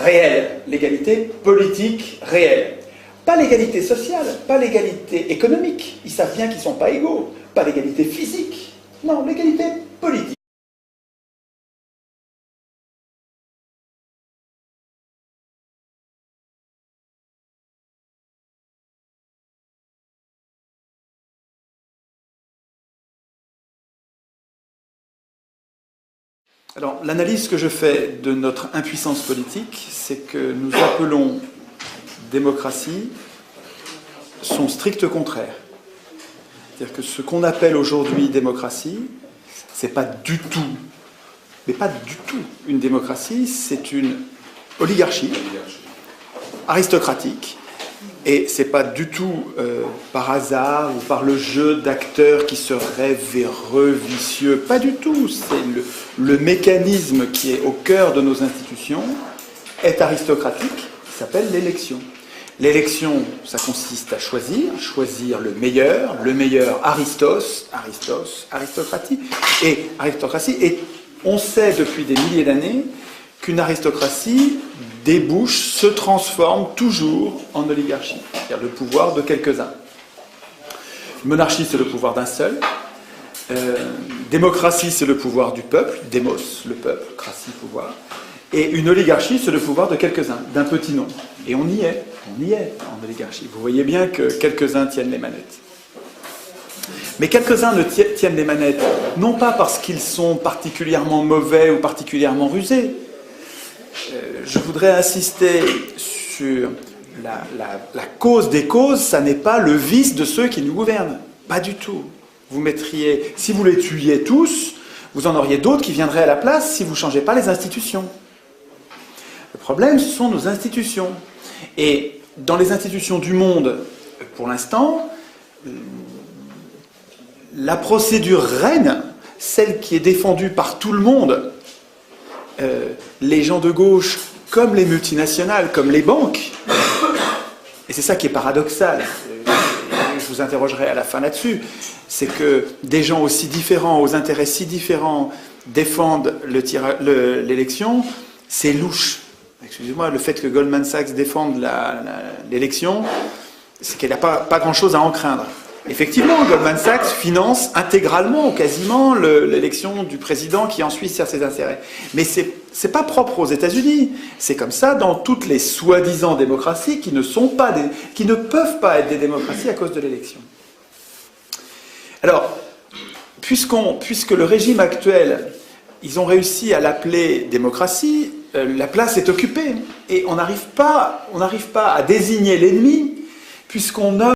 réelle, l'égalité politique réelle. Pas l'égalité sociale, pas l'égalité économique, ils savent bien qu'ils ne sont pas égaux, pas l'égalité physique, non, l'égalité politique. Alors, l'analyse que je fais de notre impuissance politique, c'est que nous appelons démocratie son strict contraire. C'est-à-dire que ce qu'on appelle aujourd'hui démocratie, c'est pas du tout, mais pas du tout une démocratie, c'est une oligarchie aristocratique. Et c'est pas du tout par hasard ou par le jeu d'acteurs qui seraient véreux, vicieux. Pas du tout. C'est le mécanisme qui est au cœur de nos institutions est aristocratique, qui s'appelle l'élection. L'élection, ça consiste à choisir le meilleur aristocratie. Et on sait depuis des milliers d'années qu'une aristocratie débouche, se transforme toujours en oligarchie, c'est-à-dire le pouvoir de quelques-uns. Monarchie, c'est le pouvoir d'un seul. Démocratie, c'est le pouvoir du peuple. Démos, le peuple. Cratie, pouvoir. Et une oligarchie, c'est le pouvoir de quelques-uns, d'un petit nombre. Et on y est en oligarchie. Vous voyez bien que quelques-uns tiennent les manettes. Mais quelques-uns ne tiennent les manettes, non pas parce qu'ils sont particulièrement mauvais ou particulièrement rusés. Je voudrais insister sur la cause des causes, ça n'est pas le vice de ceux qui nous gouvernent. Pas du tout. Vous mettriez, si vous les tuiez tous, vous en auriez d'autres qui viendraient à la place si vous ne changez pas les institutions. Le problème, ce sont nos institutions. Et dans les institutions du monde, pour l'instant, la procédure reine, celle qui est défendue par tout le monde, les gens de gauche, comme les multinationales, comme les banques, et c'est ça qui est paradoxal. Je vous interrogerai à la fin là-dessus, c'est que des gens aussi différents, aux intérêts si différents, défendent l'élection, c'est louche. Excusez-moi, le fait que Goldman Sachs défende l'élection, c'est qu'elle n'a pas grand-chose à en craindre. Effectivement, Goldman Sachs finance intégralement ou quasiment l'élection du président qui ensuite sert ses intérêts. Mais c'est pas propre aux États-Unis. C'est comme ça dans toutes les soi-disant démocraties qui ne peuvent pas être des démocraties à cause de l'élection. Alors, puisque le régime actuel, ils ont réussi à l'appeler démocratie, la place est occupée et on n'arrive pas à désigner l'ennemi puisqu'on nomme